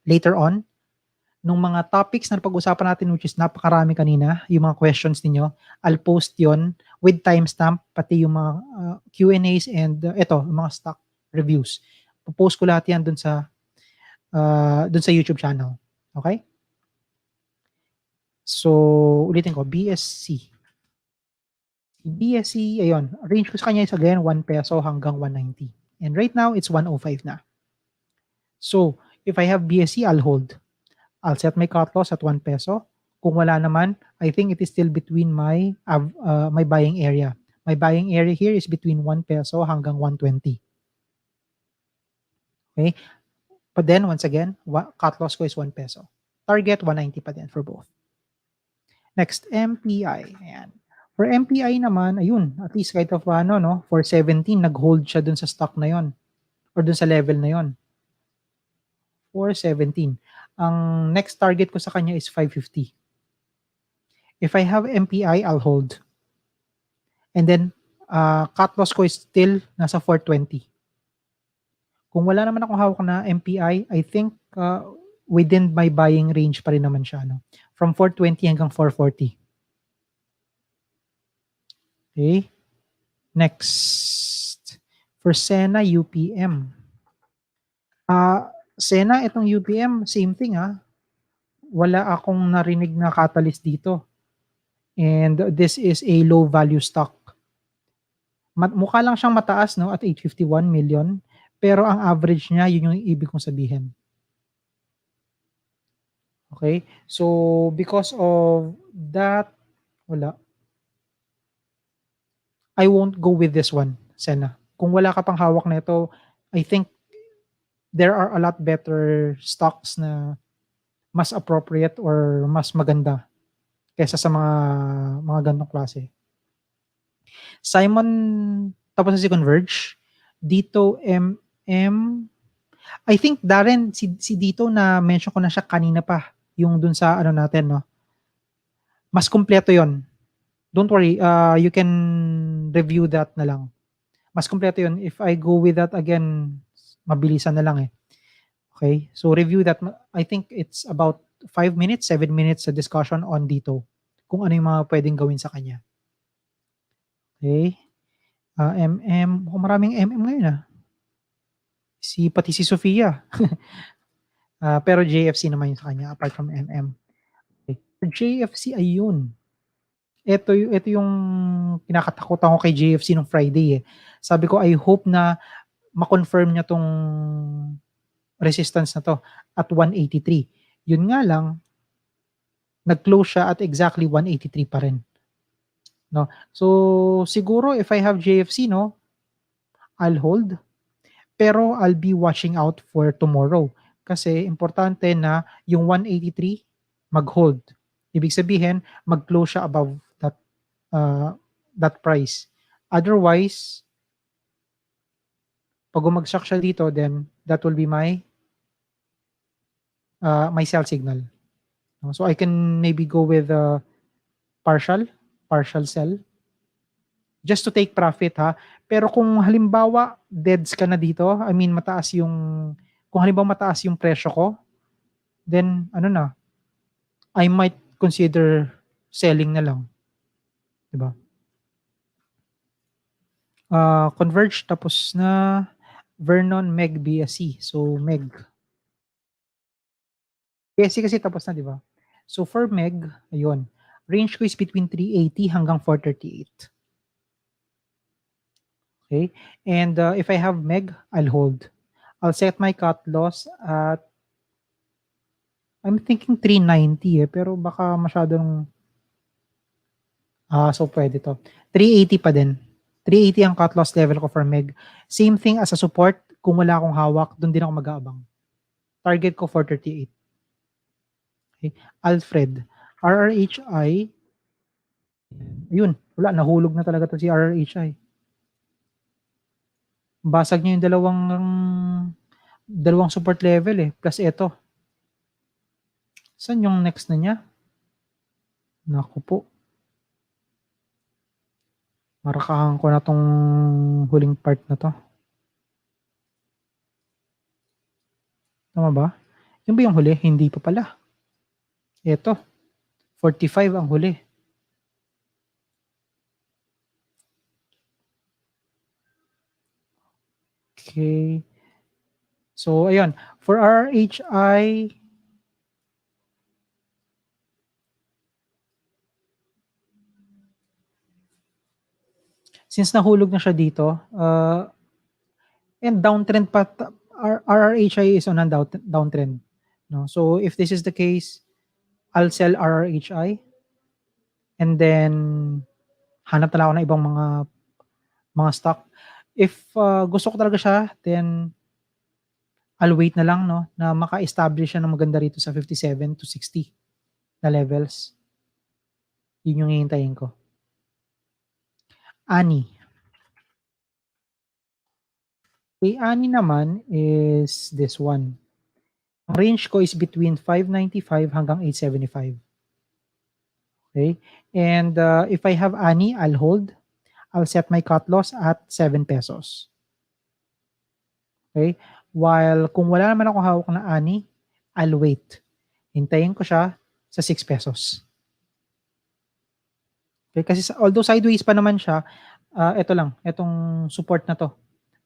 later on nung mga topics na pag-usapan natin, which is napakarami kanina, yung mga questions ninyo, I'll post yon with timestamp, pati yung mga Q&As and ito, yung mga stock reviews. Post ko lahat yan dun sa YouTube channel. Okay? So, ulitin ko, BSC. BSC, ayun, range ko sa kanya is again 1 peso hanggang 190. And right now, it's 105 na. So, if I have BSC, I'll hold. I'll set my cut loss at 1 peso. Kung wala naman, I think it is still between my buying area. My buying area here is between 1 peso hanggang 120. Okay? But then, once again, cut loss ko is 1 peso. Target, 190 pa din for both. Next, MPI. Ayan. For MPI naman, ayun, at least kahit of ano, no, for 17, nag-hold siya dun sa stock na yon or dun sa level na yon. For 17. Ang next target ko sa kanya is 550. If I have MPI, I'll hold. And then, cut loss ko is still nasa 420. Kung wala naman akong hawak na MPI, I think within my buying range pa rin naman siya. No? From 420 hanggang 440. Okay. Next. For Sena UPM. Sena, itong UPM, same thing Wala akong narinig na catalyst dito. And this is a low value stock. Mukha lang siyang mataas, no, at 851 million. Pero ang average niya, yun yung ibig kong sabihin. Okay? So, because of that, wala. I won't go with this one, Sena. Kung wala ka pang hawak na ito, I think there are a lot better stocks na mas appropriate or mas maganda kaysa sa mga ganitong klase. Simon, tapos na si Converge. Dito, I think Darren, si Dito na mention ko na siya kanina pa, yung dun sa ano natin, no? Mas kumpleto yon. Don't worry, you can review that na lang. Mas kumpleto yon. If I go with that again, mabilisan na lang Okay, so review that. I think it's about 5 minutes, 7 minutes sa discussion on Dito. Kung ano yung mga pwedeng gawin sa kanya. Okay. Maraming ngayon pati si Sofia. Pero JFC naman yung sa kanya apart from Okay. For JFC, ayun. Ito yung kinakatakutan ko kay JFC nung Friday Sabi ko, I hope na ma-confirm niya tong resistance na to at 183. Yun nga lang, nag-close siya at exactly 183 pa rin. no? So siguro if I have JFC, no, I'll hold, pero I'll be watching out for tomorrow kasi importante na yung 183 mag-hold. Ibig sabihin, mag-close siya above uh, that price. Otherwise, pag bumagsak siya dito, then that will be my sell signal. No? So I can maybe go with partial sell, just to take profit ha. Pero kung halimbawa deads ka na dito, I mean kung halimbawa mataas yung presyo ko, then ano na, I might consider selling na lang, 'di ba? Converge tapos na, Vernon, Meg, BSC. So Meg. BSC kasi tapos na, 'di ba? So for Meg, ayun. Range ko is between 380 hanggang 438. Okay? And if I have Meg, I'll hold. I'll set my cut loss at I'm thinking 390 pero baka masyadong so pwede to. 380 pa din. 380 ang cut loss level ko for Meg. Same thing as a support, kung wala akong hawak, doon din ako mag-aabang. Target ko 438. Okay. Alfred, RRHI, ayun, wala, nahulog na talaga to si RRHI. Basag niya yung dalawang support level plus ito. Saan yung next na niya? Naku po. Marakahan ko na tong huling part na to. Tama ba? Yung ba yung huli? Hindi pa pala. Ito, 45 ang huli. Okay. So, ayun. For RRHI, since nahulog na siya dito, and downtrend pa, RRHI is on a downtrend. No? So, if this is the case, I'll sell RRHI and then hanap na ako ng ibang mga stock. If gusto ko talaga siya, then I'll wait na lang, no, na maka-establish siya ng maganda rito sa 57 to 60 na levels. Yun yung hihintayin ko. Ani. Kay Ani naman is this one. Ang range ko is between 595 hanggang 875. Okay? And if I have Ani, I'll hold. I'll set my cut loss at 7 pesos. Okay? While kung wala naman ako hawak na Ani, I'll wait. Hintayin ko siya sa 6 pesos. Okay? Kasi although sideways pa naman siya, ito lang, itong support na to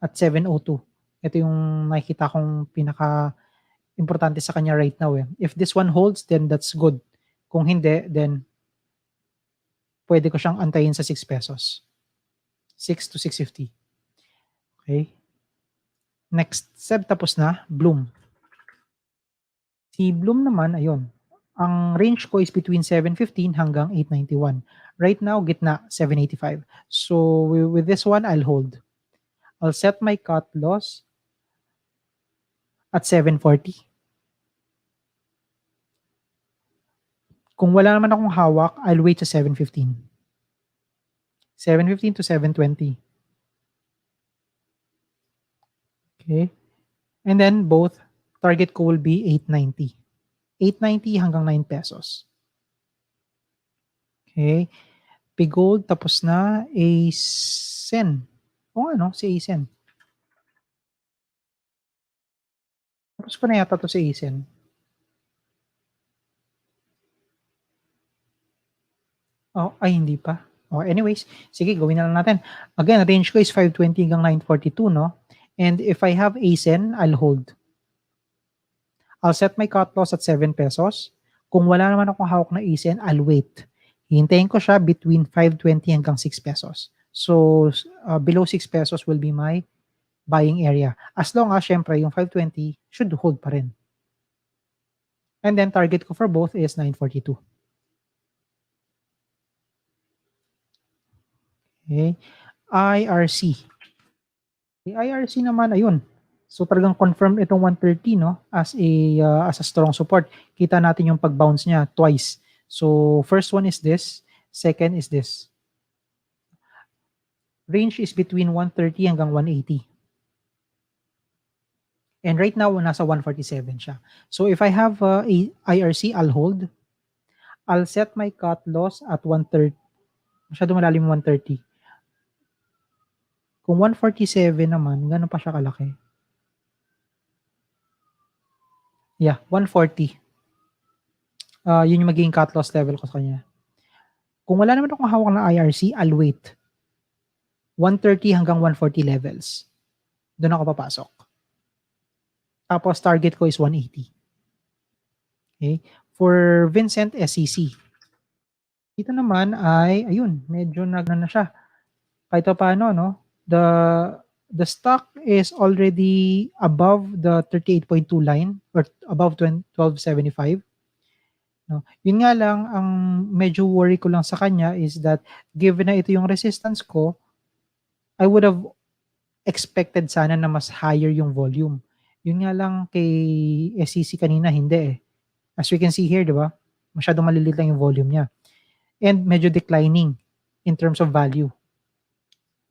at 702. Ito yung nakikita kong pinaka-importante sa kanya right now. If this one holds, then that's good. Kung hindi, then pwede ko siyang antayin sa 6 pesos. 6 to 650. Okay? Next, Seb tapos na, Bloom. Si Bloom naman, ayun. Ang range ko is between 715 hanggang 891. Right now, gitna, 785. So, with this one, I'll hold. I'll set my cut loss at 740. Kung wala naman akong hawak, I'll wait sa 715. 715 to 720. Okay? And then both, target ko will be 890. 890 hanggang 9 pesos. Okay? PGOLD tapos na, ACEN. O ano, si ACEN. Tapos ko na yata to si ACEN. Oh, ay hindi pa. Oh, anyways, sige, gawin na lang natin. Again, range ko is 520 hanggang 942, no? And if I have ACEN, I'll hold. I'll set my cut loss at 7 pesos. Kung wala naman akong hawak na ACEN, I'll wait. Hintayin ko siya between 520 hanggang 6 pesos. So, below 6 pesos will be my buying area. As long as, syempre, yung 520 should hold pa rin. And then, target ko for both is 942. Okay. IRC. Yung IRC naman, ayun. So talagang confirm itong 130 no as a strong support. Kita natin yung pag-bounce niya twice. So first one is this, second is this. Range is between 130 hanggang 180. And right now nasa 147 siya. So if I have a IRC, I'll hold. I'll set my cut loss at 130. Masyado malalim 130. Kung 147 naman, gano'n pa siya kalaki? Yeah, 140. Yun yung magiging cut loss level ko sa kanya. Kung wala naman akong hawak na IRC, I'll wait. 130 hanggang 140 levels. Doon ako papasok. Tapos target ko is 180. Okay? For Vincent SEC. Dito naman ay, ayun, medyo na siya. Kahit paano, no? The stock is already above the 38.2 line or above 1275. No? Yun nga lang, ang medyo worry ko lang sa kanya is that given na ito yung resistance ko, I would have expected sana na mas higher yung volume. Yun nga lang kay SEC kanina, hindi eh. As we can see here, di ba? Masyadong malilit lang yung volume niya. And medyo declining in terms of value.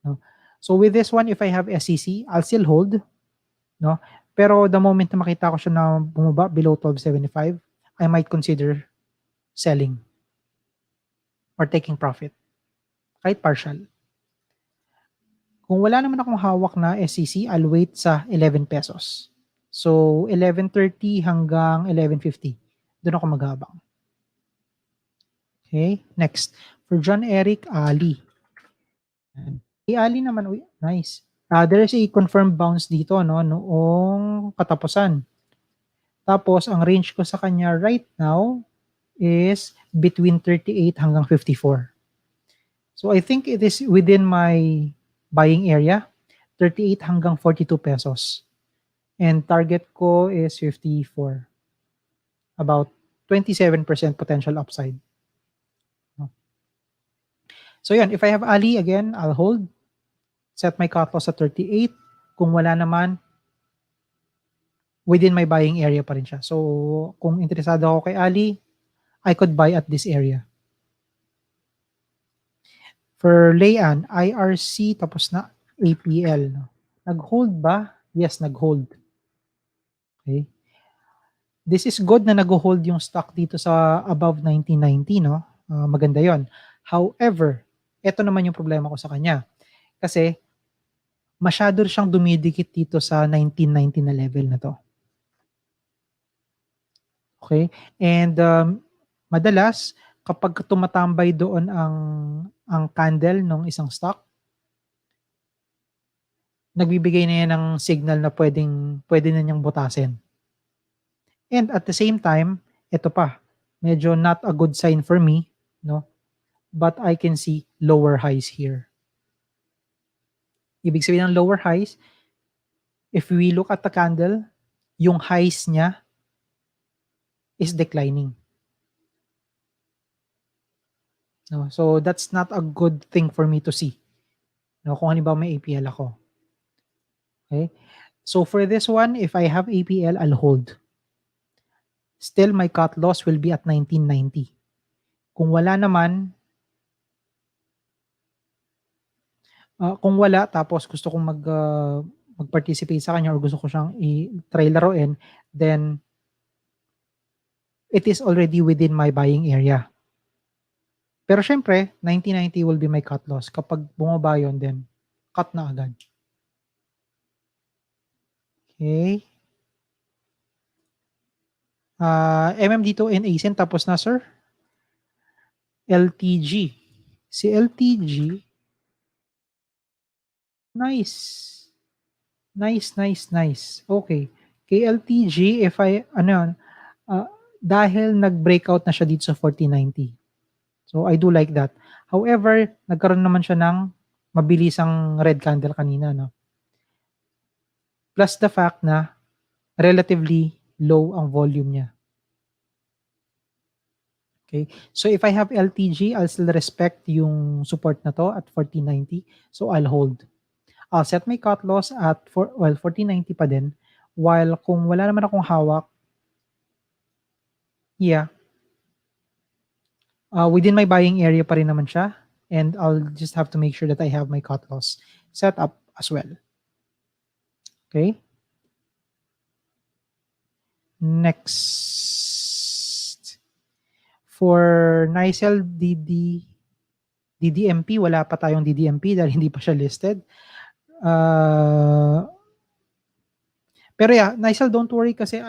No? So with this one, if I have SEC, I'll still hold. No? Pero the moment na makita ko siya na bumaba below 1275, I might consider selling or taking profit. Kahit partial. Kung wala naman akong hawak na SEC, I'll wait sa 11 pesos. So 11.30 hanggang 11.50. Doon ako maghabang. Okay, next. For John Eric Ali. Kay Ali naman, uy, nice. There is a confirmed bounce dito no noong katapusan. Tapos ang range ko sa kanya right now is between 38 hanggang 54. So I think it is within my buying area, 38 hanggang 42 pesos. And target ko is 54. About 27% potential upside. So yan, if I have Ali again, I'll hold. Set my cut loss at 38. Kung wala naman, within my buying area pa rin siya. So kung interesado ako kay Ali, I could buy at this area. For Layan, IRC tapos na APL. Nag-hold ba? Yes, nag-hold. Okay. This is good na nag-hold yung stock dito sa above 1990, no? Maganda yon. However, ito naman yung problema ko sa kanya. Kasi masyado siyang dumidikit dito sa 1990 na level na to. Okay? And madalas, kapag tumatambay doon ang candle ng isang stock, nagbibigay na yan ng signal na pwede na niyang butasin. And at the same time, ito pa, medyo not a good sign for me, no? But I can see lower highs here. Ibig sabihin ng lower highs, if we look at the candle, yung highs niya is declining. No? So that's not a good thing for me to see. No, kung halimbawa may APL ako. Okay? So for this one, if I have APL, I'll hold. Still, my cut loss will be at 1990. Kung wala naman, kung wala tapos gusto kong mag-participate sa kanya or gusto ko siyang i-try laruin, then it is already within my buying area. Pero syempre, 1990 will be my cut loss. Kapag bumaba yun, then cut na agad. Okay. dito in ACEN, tapos na sir. LTG. Si LTG, nice. Nice. Okay. Kay LTG, if I, dahil nag-breakout na siya dito sa 4090. So, I do like that. However, nagkaroon naman siya ng mabilisang red candle kanina, no? Plus the fact na relatively low ang volume niya. Okay? So if I have LTG, I'll still respect yung support na to at 1490. So I'll hold. I'll set my cut loss at 1490 pa din. While kung wala naman akong hawak, yeah, within my buying area pa rin naman siya. And I'll just have to make sure that I have my cut loss set up as well. Okay? Next. For NIKL DDMP, wala pa tayong DDMP dahil hindi pa siya listed. Pero yeah, NIKL, don't worry kasi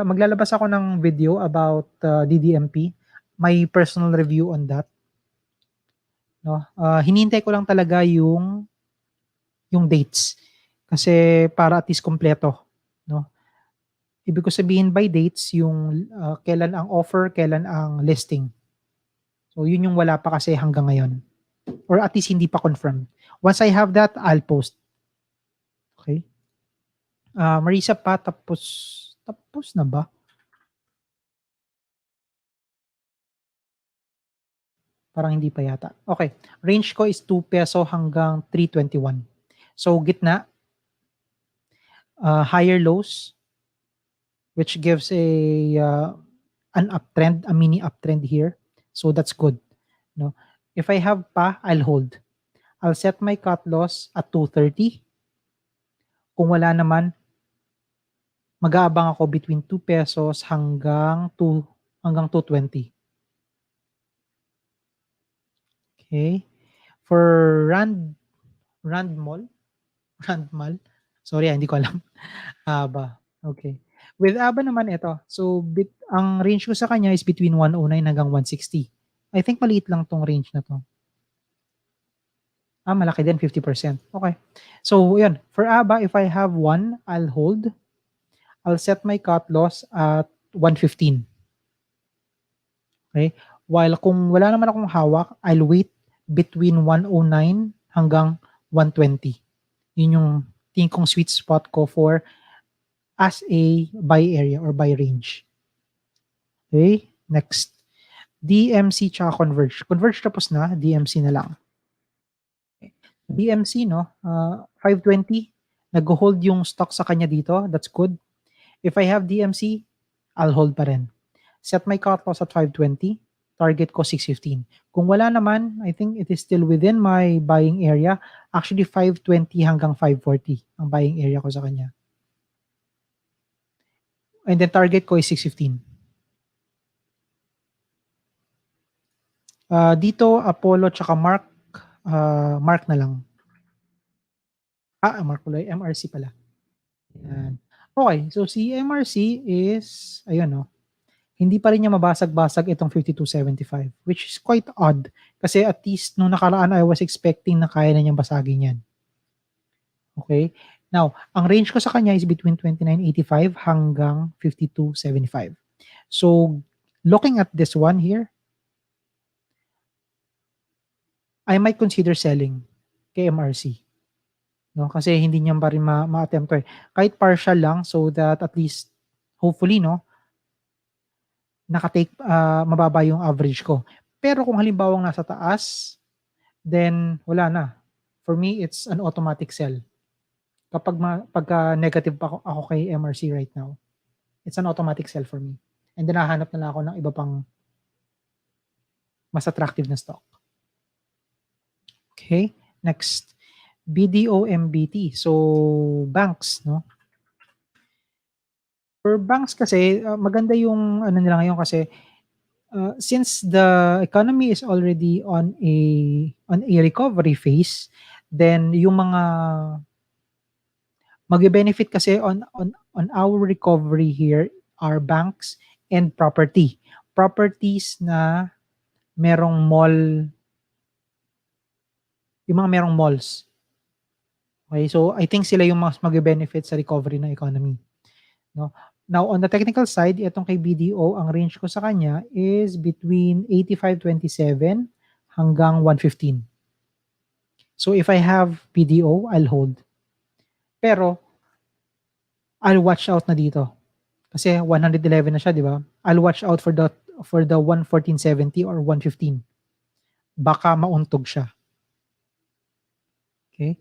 maglalabas ako ng video about DDMP. My personal review on that. No? Hinintay ko lang talaga yung dates kasi para at least kompleto, no? Ibig ko sabihin by dates yung kailan ang offer, kailan ang listing. So yun yung wala pa kasi hanggang ngayon. Or at least hindi pa confirmed. Once I have that, I'll post. Okay? Marisa pa, tapos na ba? Parang hindi pa yata. Okay. Range ko is 2 peso hanggang 321. So gitna, higher lows, which gives an uptrend, a mini uptrend here. So that's good. No? If I have pa, I'll hold. I'll set my cut loss at 230. Kung wala naman, mag-aabang ako between 2 pesos hanggang 220. Okay? For Rand Mall, sorry, hindi ko alam. ABA. Okay. With ABA naman ito. So ang range ko sa kanya is between 109 hanggang 160. I think maliit lang tong range na to. Malaki din, 50%. Okay. So, yan. For ABA, if I have one, I'll hold. I'll set my cut loss at 115. Okay? While kung wala naman akong hawak, I'll wait between 109 hanggang 120. Yun yung tingin kong sweet spot ko for as a buy area or buy range. Okay? Next. DMC tsaka Converge. Converge tapos na, DMC na lang. DMC, no? 520. Nag-hold yung stock sa kanya dito. That's good. If I have DMC, I'll hold pa rin. Set my cut loss at 520. Target ko 615. Kung wala naman, I think it is still within my buying area. Actually, 520 hanggang 540 ang buying area ko sa kanya. And then target ko is 615. Dito, Apollo tsaka Mark na lang. Mark pala, MRC pala. Yan. Okay, so si MRC is, ayun no, hindi pa rin niya mabasag-basag itong 52.75, which is quite odd. Kasi at least nung nakaraan, I was expecting na kaya na niyang basagin yan. Okay? Now, ang range ko sa kanya is between 29.85 hanggang 52.75. So, looking at this one here, I might consider selling kay MRC. No? Kasi hindi niya pa rin ma-attempt to eh. Kahit partial lang so that at least, hopefully, no, nakatake, mababa yung average ko. Pero kung halimbawa nasa taas, then wala na. For me, it's an automatic sell. Pagka negative pa ako kay MRC right now, it's an automatic sell for me. And then nahanap na lang ako ng iba pang mas attractive na stock. Okay, next. BDO-MBT. So, banks, no? For banks kasi, maganda yung ano nila ngayon kasi since the economy is already on a recovery phase, then yung mga magbe-benefit kasi on our recovery here are banks and property. Properties na merong mall, yung mga merong malls. Okay, so I think sila yung mas magbe-benefit sa recovery ng economy. No? Now, on the technical side, itong kay BDO, ang range ko sa kanya is between 85.27 hanggang 115. So if I have BDO, I'll hold. Pero, I'll watch out na dito. Kasi 111 na siya, di ba? I'll watch out for for the 114.70 or 115. Baka mauntog siya. Okay?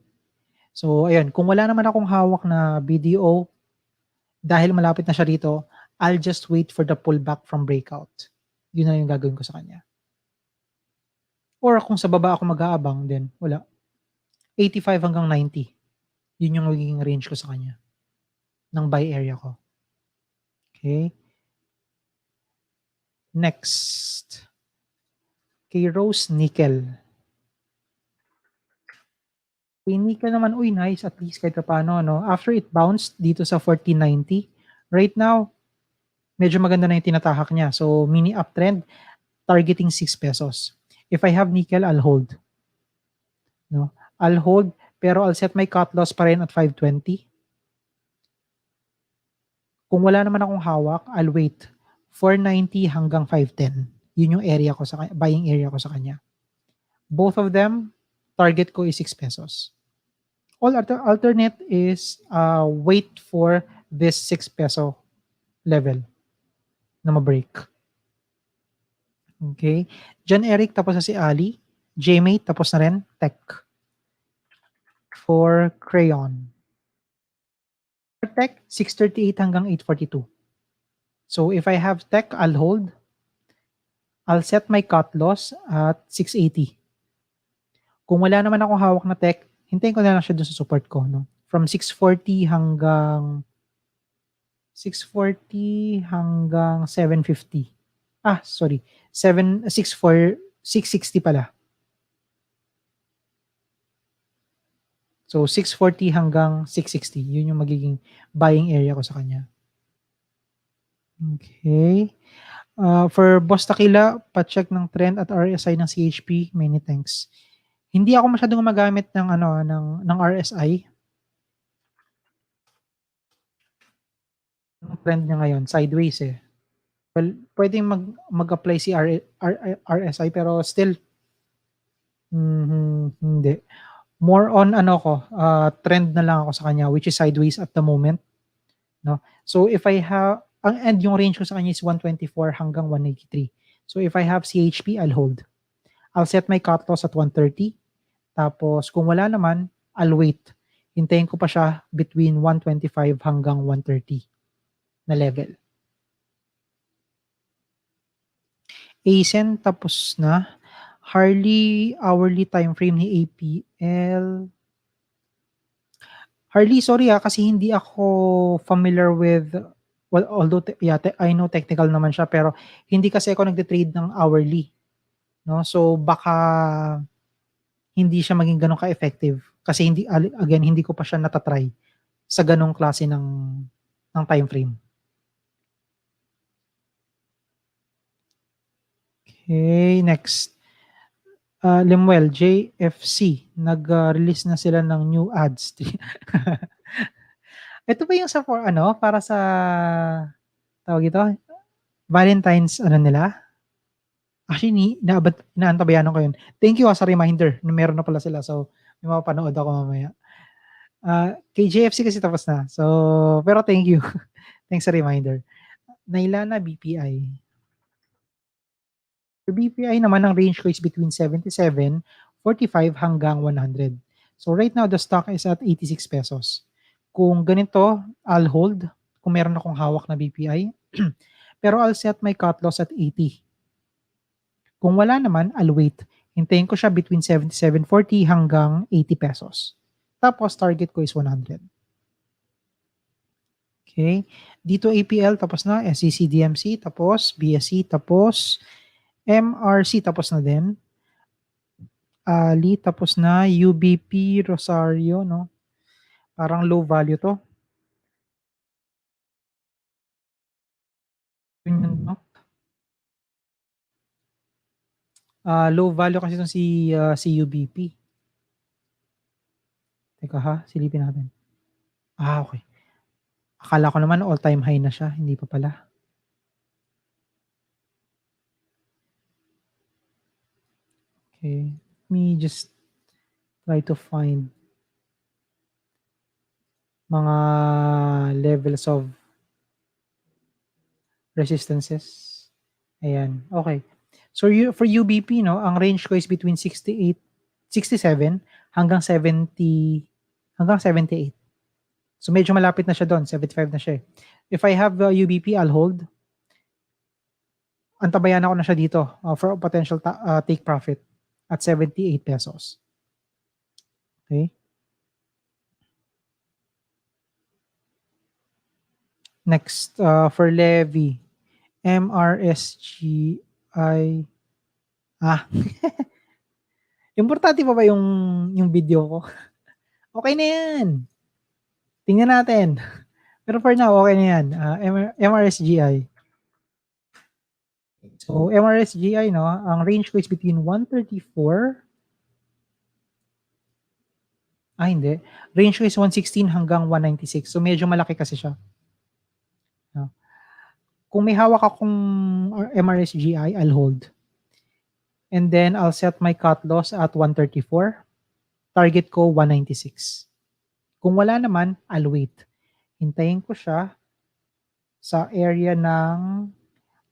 So, ayun. Kung wala naman akong hawak na BDO, dahil malapit na siya dito, I'll just wait for the pullback from breakout. Yun na yung gagawin ko sa kanya. Or kung sa baba ako mag-aabang, then wala. 85 hanggang 90. Yun yung magiging range ko sa kanya. Ng buy area ko. Okay? Next. Kay Rose Nickel. Kay Nickel naman, uy, nice. At least kahit paano, no? After it bounced dito sa 1490, right now, medyo maganda na yung tinatahak niya. So, mini uptrend, targeting 6 pesos. If I have nickel, I'll hold. No? I'll hold, pero I'll set my cut loss pa rin at 520. Kung wala naman akong hawak, I'll wait. 490 hanggang 510. Yun yung area ko sa buying area ko sa kanya. Both of them, target ko is 6 pesos. All alternate is wait for this 6 peso level na ma-break. Okay? John Eric, tapos na si Ali. Jmate, tapos na rin. Tech. For Crayon. For Tech, 638 hanggang 842. So if I have Tech, I'll hold. I'll set my cut loss at 680. Kung wala naman akong hawak na Tech, hintayin ko na lang siya dun sa support ko. No? From 640 hanggang 750. Sorry. 660 pala. So 640 hanggang 660. Yun yung magiging buying area ko sa kanya. Okay. For Boss Takila, pa-check ng trend at RSI ng CHP. Many thanks. Hindi ako masyadong gumagamit ng ng RSI. Ang trend niya ngayon, sideways eh. Well, pwedeng mag-apply si RSI pero still hindi. More on trend na lang ako sa kanya, which is sideways at the moment, no? So if I have and yung range ko sa kanya is 124 hanggang 183. So if I have CHP, I'll hold. I'll set my cut loss at 130. Tapos kung wala naman, I'll wait. Hintayin ko pa siya between 125 hanggang 130 na level. ACEN tapos na. Harley hourly time frame ni APL. Harley, sorry kasi hindi ako familiar with, well, although I know technical naman siya, pero hindi kasi ako nagde-trade ng hourly. No? So baka hindi siya maging ganun ka-effective kasi hindi ko pa siya natatry sa ganung klase ng time frame. Okay, next. Limuel, JFC, nag-release na sila ng new ads. Ito ba yung sa para sa tawag ito? Valentine's nila? Actually, inaantabayanan ko yun. Thank you sa reminder na meron na pala sila. So, may mapapanood ako mamaya. Kay JFC kasi tapos na. So, pero thank you. Thanks sa reminder. Nailana BPI. For BPI naman, ang range ko is between 77, 45 hanggang 100. So right now, the stock is at 86 pesos. Kung ganito, I'll hold kung meron akong hawak na BPI. Pero I'll set my cut loss at 80. Kung wala naman, I'll wait. Hintayin ko siya between 77.40 hanggang 80 pesos. Tapos target ko is 100. Okay. Dito APL tapos na, SEC DMC tapos BSC tapos MRC tapos na din. Ali tapos na, UBP Rosario, no? Parang low value to. Yun, no? Low value kasi itong si UBP. Teka ha, silipin natin. Okay. Akala ko naman all-time high na siya, hindi pa pala. Okay, let me just try to find mga levels of resistances. Ayan, okay. So for UBP, no, ang range ko is between 67 hanggang 78. So medyo malapit na siya doon, 75 na siya eh. If I have UBP, I'll hold. Antabayan ako na siya dito for a potential take profit at 78 pesos. Okay? Next, for levy, MRSGI. Importante pa ba yung video ko? Okay na yan. Tingnan natin. Pero for now, okay na yan. MRSGI. So, MRSGI, no, ang range ko is between 134. Hindi. Range ko is 116 hanggang 196. So, medyo malaki kasi siya. No? Kung may hawak akong MRSGI, I'll hold. And then, I'll set my cut loss at 134. Target ko, 196. Kung wala naman, I'll wait. Hintayin ko siya sa area ng,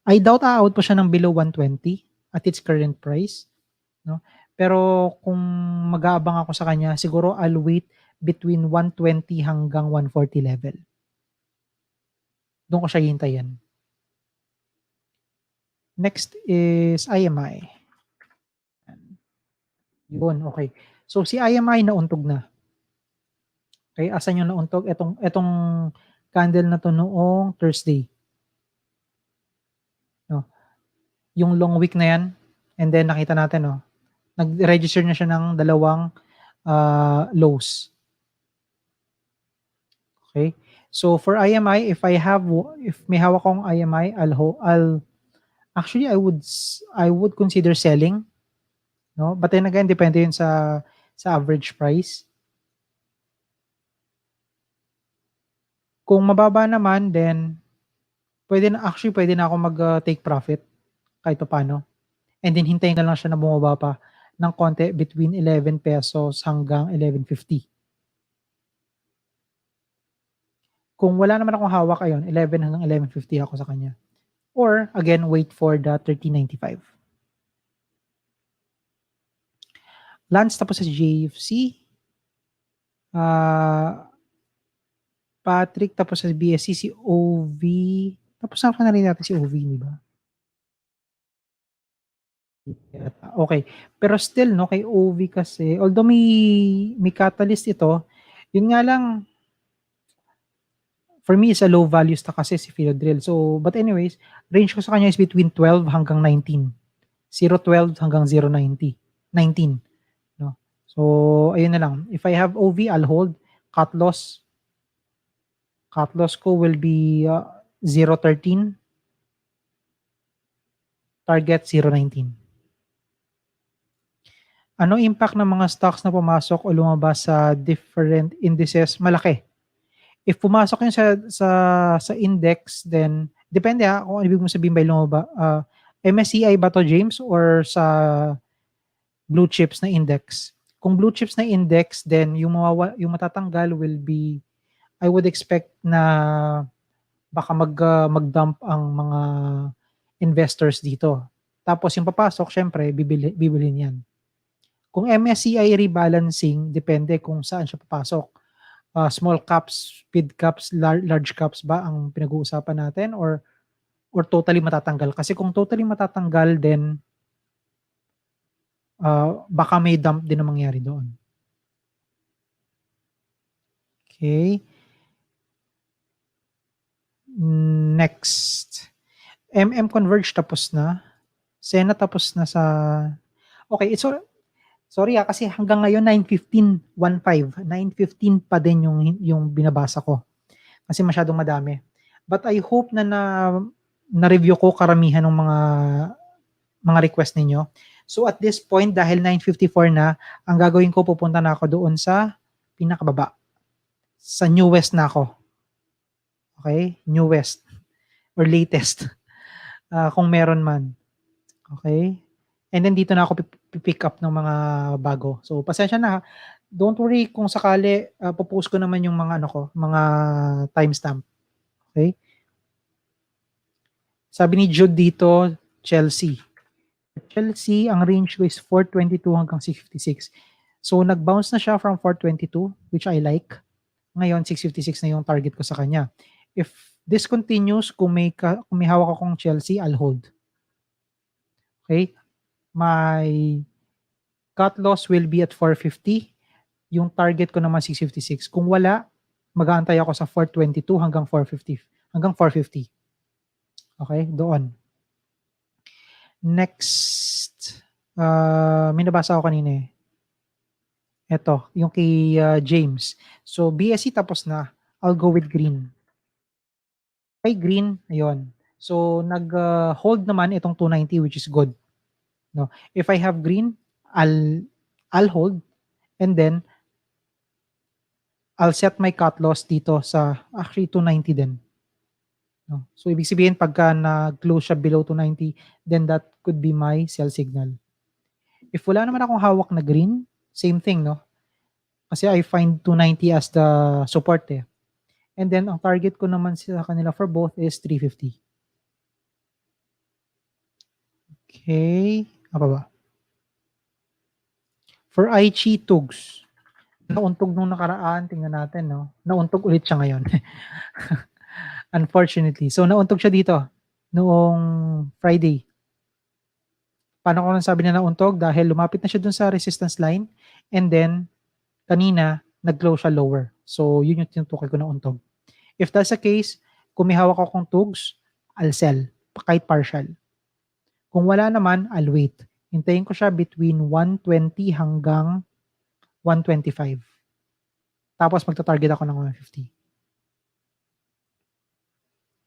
I doubt aabot po siya ng below 120 at its current price. No? Pero kung mag-aabang ako sa kanya, siguro I'll wait between 120 hanggang 140 level. Doon ko siya hintayin. Next is IMI. Yun, okay. So si IMI nauntog na. Okay, asan yung nauntog? Etong candle na to noong Thursday. No. Yung long wick na yan, and then nakita natin, no, nag-register na siya ng dalawang lows. Okay? So for IMI, if may hawak akong IMI, actually I would consider selling, no? But then again, depende yun sa average price. Kung mababa naman, then pwede na ako mag-take profit kahit paano. And then hintayin na lang siya na bumaba pa ng konti between 11 pesos hanggang 11.50. Kung wala naman akong hawak, ayun, 11 hanggang 11.50 ako sa kanya. Or, again, wait for the 13.95. Lance, tapos sa JFC. Patrick, tapos sa BSC, si OV. Tapos na rin natin si OV, di ba? Okay. Pero still, no, kay OV kasi, although may catalyst ito, yun nga lang, for me, is a low value stock kasi si Philodrill. So, but anyways, range ko sa kanya is between 12 hanggang 19. 0.12 hanggang 0.19. No? So, ayun na lang. If I have OV, I'll hold. Cut loss ko will be 0.13. Target 0.19. Ano impact ng mga stocks na pumasok o lumabas sa different indices? Malaki. If pumasok yun sa index, then depende kung ano ibig mo sabihin by lumabas. MSCI ba to, James, or sa blue chips na index? Kung blue chips na index, then yung matatanggal will be, I would expect na baka mag-dump ang mga investors dito. Tapos yung papasok, syempre, bibilhin yan. Kung MSCI rebalancing, depende kung saan siya papasok. Small caps, mid caps, large caps ba ang pinag-uusapan natin, or totally matatanggal? Kasi kung totally matatanggal, then baka may dump din na mangyari doon. Okay. Next. Converge tapos na. Sena tapos na sa... Okay, sorry kasi hanggang ngayon 9:15 pa din yung binabasa ko. Kasi masyadong madami. But I hope na-review ko karamihan ng mga request ninyo. So at this point, dahil 9:54 na, ang gagawin ko, pupunta na ako doon sa pinakababa. Sa newest na ako. Okay? Newest. Or latest. Kung meron man. Okay? And then dito na ako pick up ng mga bago. So pasensya na. Don't worry kung sakali popost ko naman yung mga mga timestamp. Okay? Sabi ni Jude dito, Chelsea. Chelsea, ang range ko is 422 hanggang 656. So, nag-bounce na siya from 422, which I like. Ngayon, 656 na yung target ko sa kanya. If this continues, kung may hawak akong Chelsea, I'll hold. Okay? My cut loss will be at 450. Yung target ko naman 656. Kung wala, mag-aantay ako sa 422 hanggang 450. Hanggang 450. Okay? Doon. Next, may nabasa ako kanina eh. Ito, yung kay James. So, BSC tapos na. I'll go with green. Kay green, ayun. So, nag-hold naman itong 290 which is good. No? If I have green, I'll hold and then I'll set my cut loss dito sa actually 290 din. No? So, ibig sabihin pagka nag-close siya below 290, then that could be my sell signal. If wala naman akong hawak na green, same thing, no? Kasi I find 290 as the support eh. And then, ang target ko naman sa kanila for both is 350. Okay. Apa ba? For Aichi Tugs, nauntog nung nakaraan, tingnan natin, no? Nauntog ulit siya ngayon. Unfortunately. So, nauntog siya dito noong Friday. Paano ko nasabi na nauntog? Dahil lumapit na siya dun sa resistance line and then, kanina, nag-close siya lower. So, yun yung tinutukoy ko na untog. If that's the case, kung may hawak akong tugs, I'll sell, kahit partial. Kung wala naman, I'll wait. Hintayin ko siya between 120 hanggang 125. Tapos magta-target ako ng 150.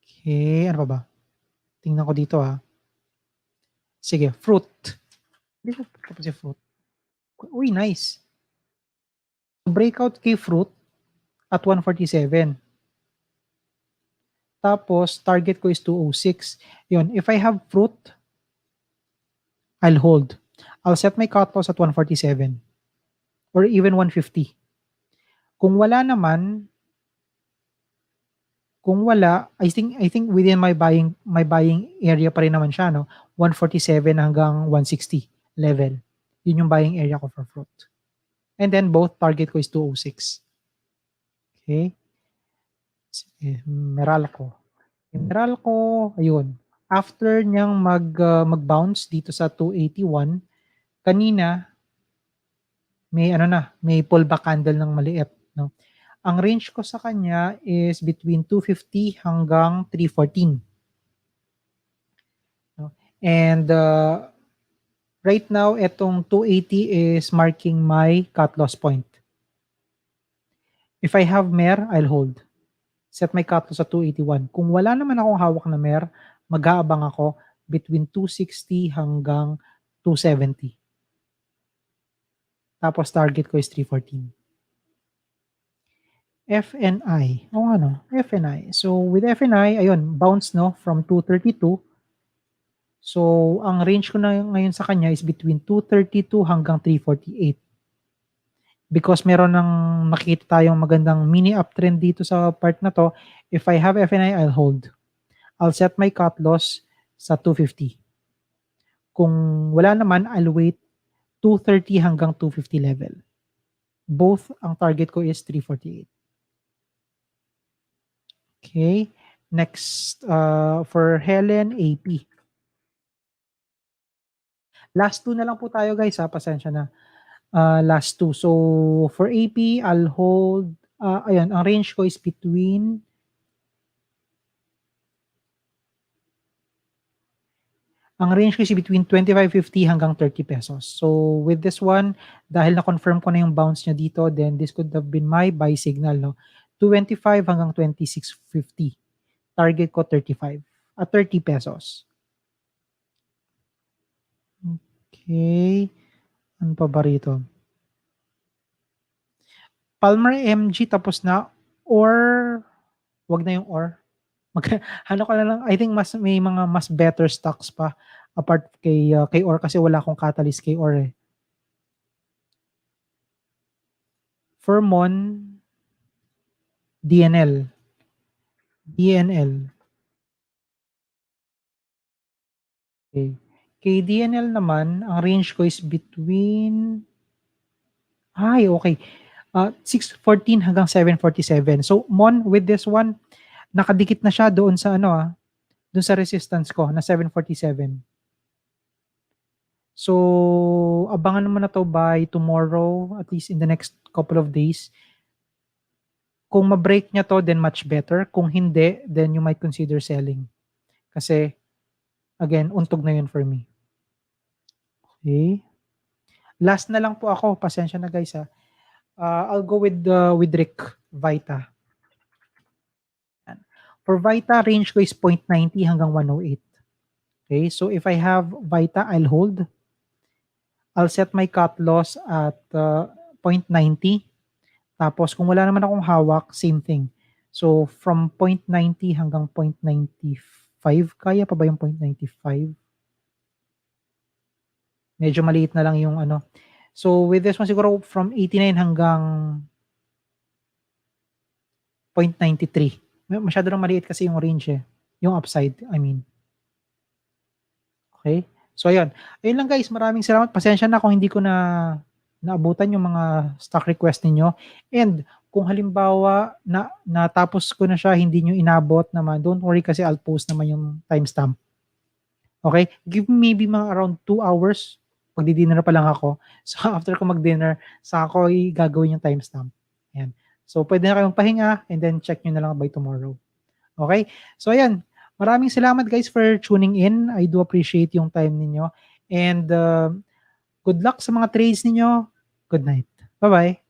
Okay, ano pa ba? Tingnan ko dito ha. Sige, fruit. Hindi ko tapos si fruit. Uy, nice. Breakout kay fruit at 147. Tapos, target ko is 206. Yun, if I have fruit, I'll hold. I'll set my cut loss at 147 or even 150. Kung wala naman, I think within my buying area pa rin naman siya, no? 147 hanggang 160 level. Yun yung buying area ko for fruit. And then both target ko is 206. Okay? Sige, Meralco. Yung Meralco, ayun. After niyang mag-bounce dito sa 281, kanina may pullback candle ng maliit, no? Ang range ko sa kanya is between 250 hanggang 314. No? And right now, itong 280 is marking my cut loss point. If I have MER, I'll hold. Set my cut loss sa 281. Kung wala naman akong hawak na MER, mag-aabang ako between 260 hanggang 270. Tapos target ko is 314. FNI. FNI. So with FNI, ayun, bounce no from 232. So ang range ko na ngayon sa kanya is between 232 hanggang 348. Because meron ng makikita tayong magandang mini uptrend dito sa part na to, if I have FNI, I'll hold. I'll set my cut loss sa 250. Kung wala naman, I'll wait 230 hanggang 250 level. Both, ang target ko is 348. Okay. Next, for Helen, AP. Last two na lang po tayo guys ha, pasensya na. Last two. So, for AP, I'll hold, ayan, ang range ko is between, ang range ko is between 25.50 hanggang 30 pesos. So, with this one, dahil na-confirm ko na yung bounce niya dito, then this could have been my buy signal, no? 25 hanggang 26.50. Target ko 35 at 30 pesos. Okay. Ano pa ba rito? Palmer MG tapos na or wag na yung or. Ano ko na lang, I think may mga mas better stocks pa apart kay or kasi wala akong catalyst kay or eh. Fermon, DNL. Okay. KDNL naman, ang range ko is between okay. 6:14 hanggang 7:47. So, Mon, with this one, nakadikit na siya doon sa ano, doon sa resistance ko na 7:47. So, abangan naman na 'to by tomorrow, at least in the next couple of days. Kung ma-break niya 'to, then much better. Kung hindi, then you might consider selling. Kasi again, untog na 'yun for me. Okay. Last na lang po ako, pasensya na guys, I'll go with Rick, Vita. Yan. For Vita, range ko is 0.90 hanggang 108. Okay, so if I have Vita, I'll hold. I'll set my cut loss at 0.90. Tapos kung wala naman akong hawak, same thing. So from 0.90 hanggang 0.95, kaya pa ba yung 0.95? Medyo maliit na lang yung ano. So with this one siguro from 89 hanggang 0.93. Masyado lang maliit kasi yung range yung upside, I mean. Okay? So ayun. Ayun lang guys, maraming salamat. Pasensya na kung hindi ko na naabutan yung mga stock request ninyo. And kung halimbawa na natapos ko na siya, hindi niyo inabot naman, don't worry kasi I'll post naman yung timestamp. Okay? Give me maybe mga around 2 hours. Magdi-dinner pa lang ako. So after ko mag-dinner, saka ko gagawin yung timestamp. Ayan. So pwede na kayong pahinga and then check nyo na lang by tomorrow. Okay? So ayan. Maraming salamat guys for tuning in. I do appreciate yung time ninyo. And good luck sa mga trades ninyo. Good night. Bye-bye.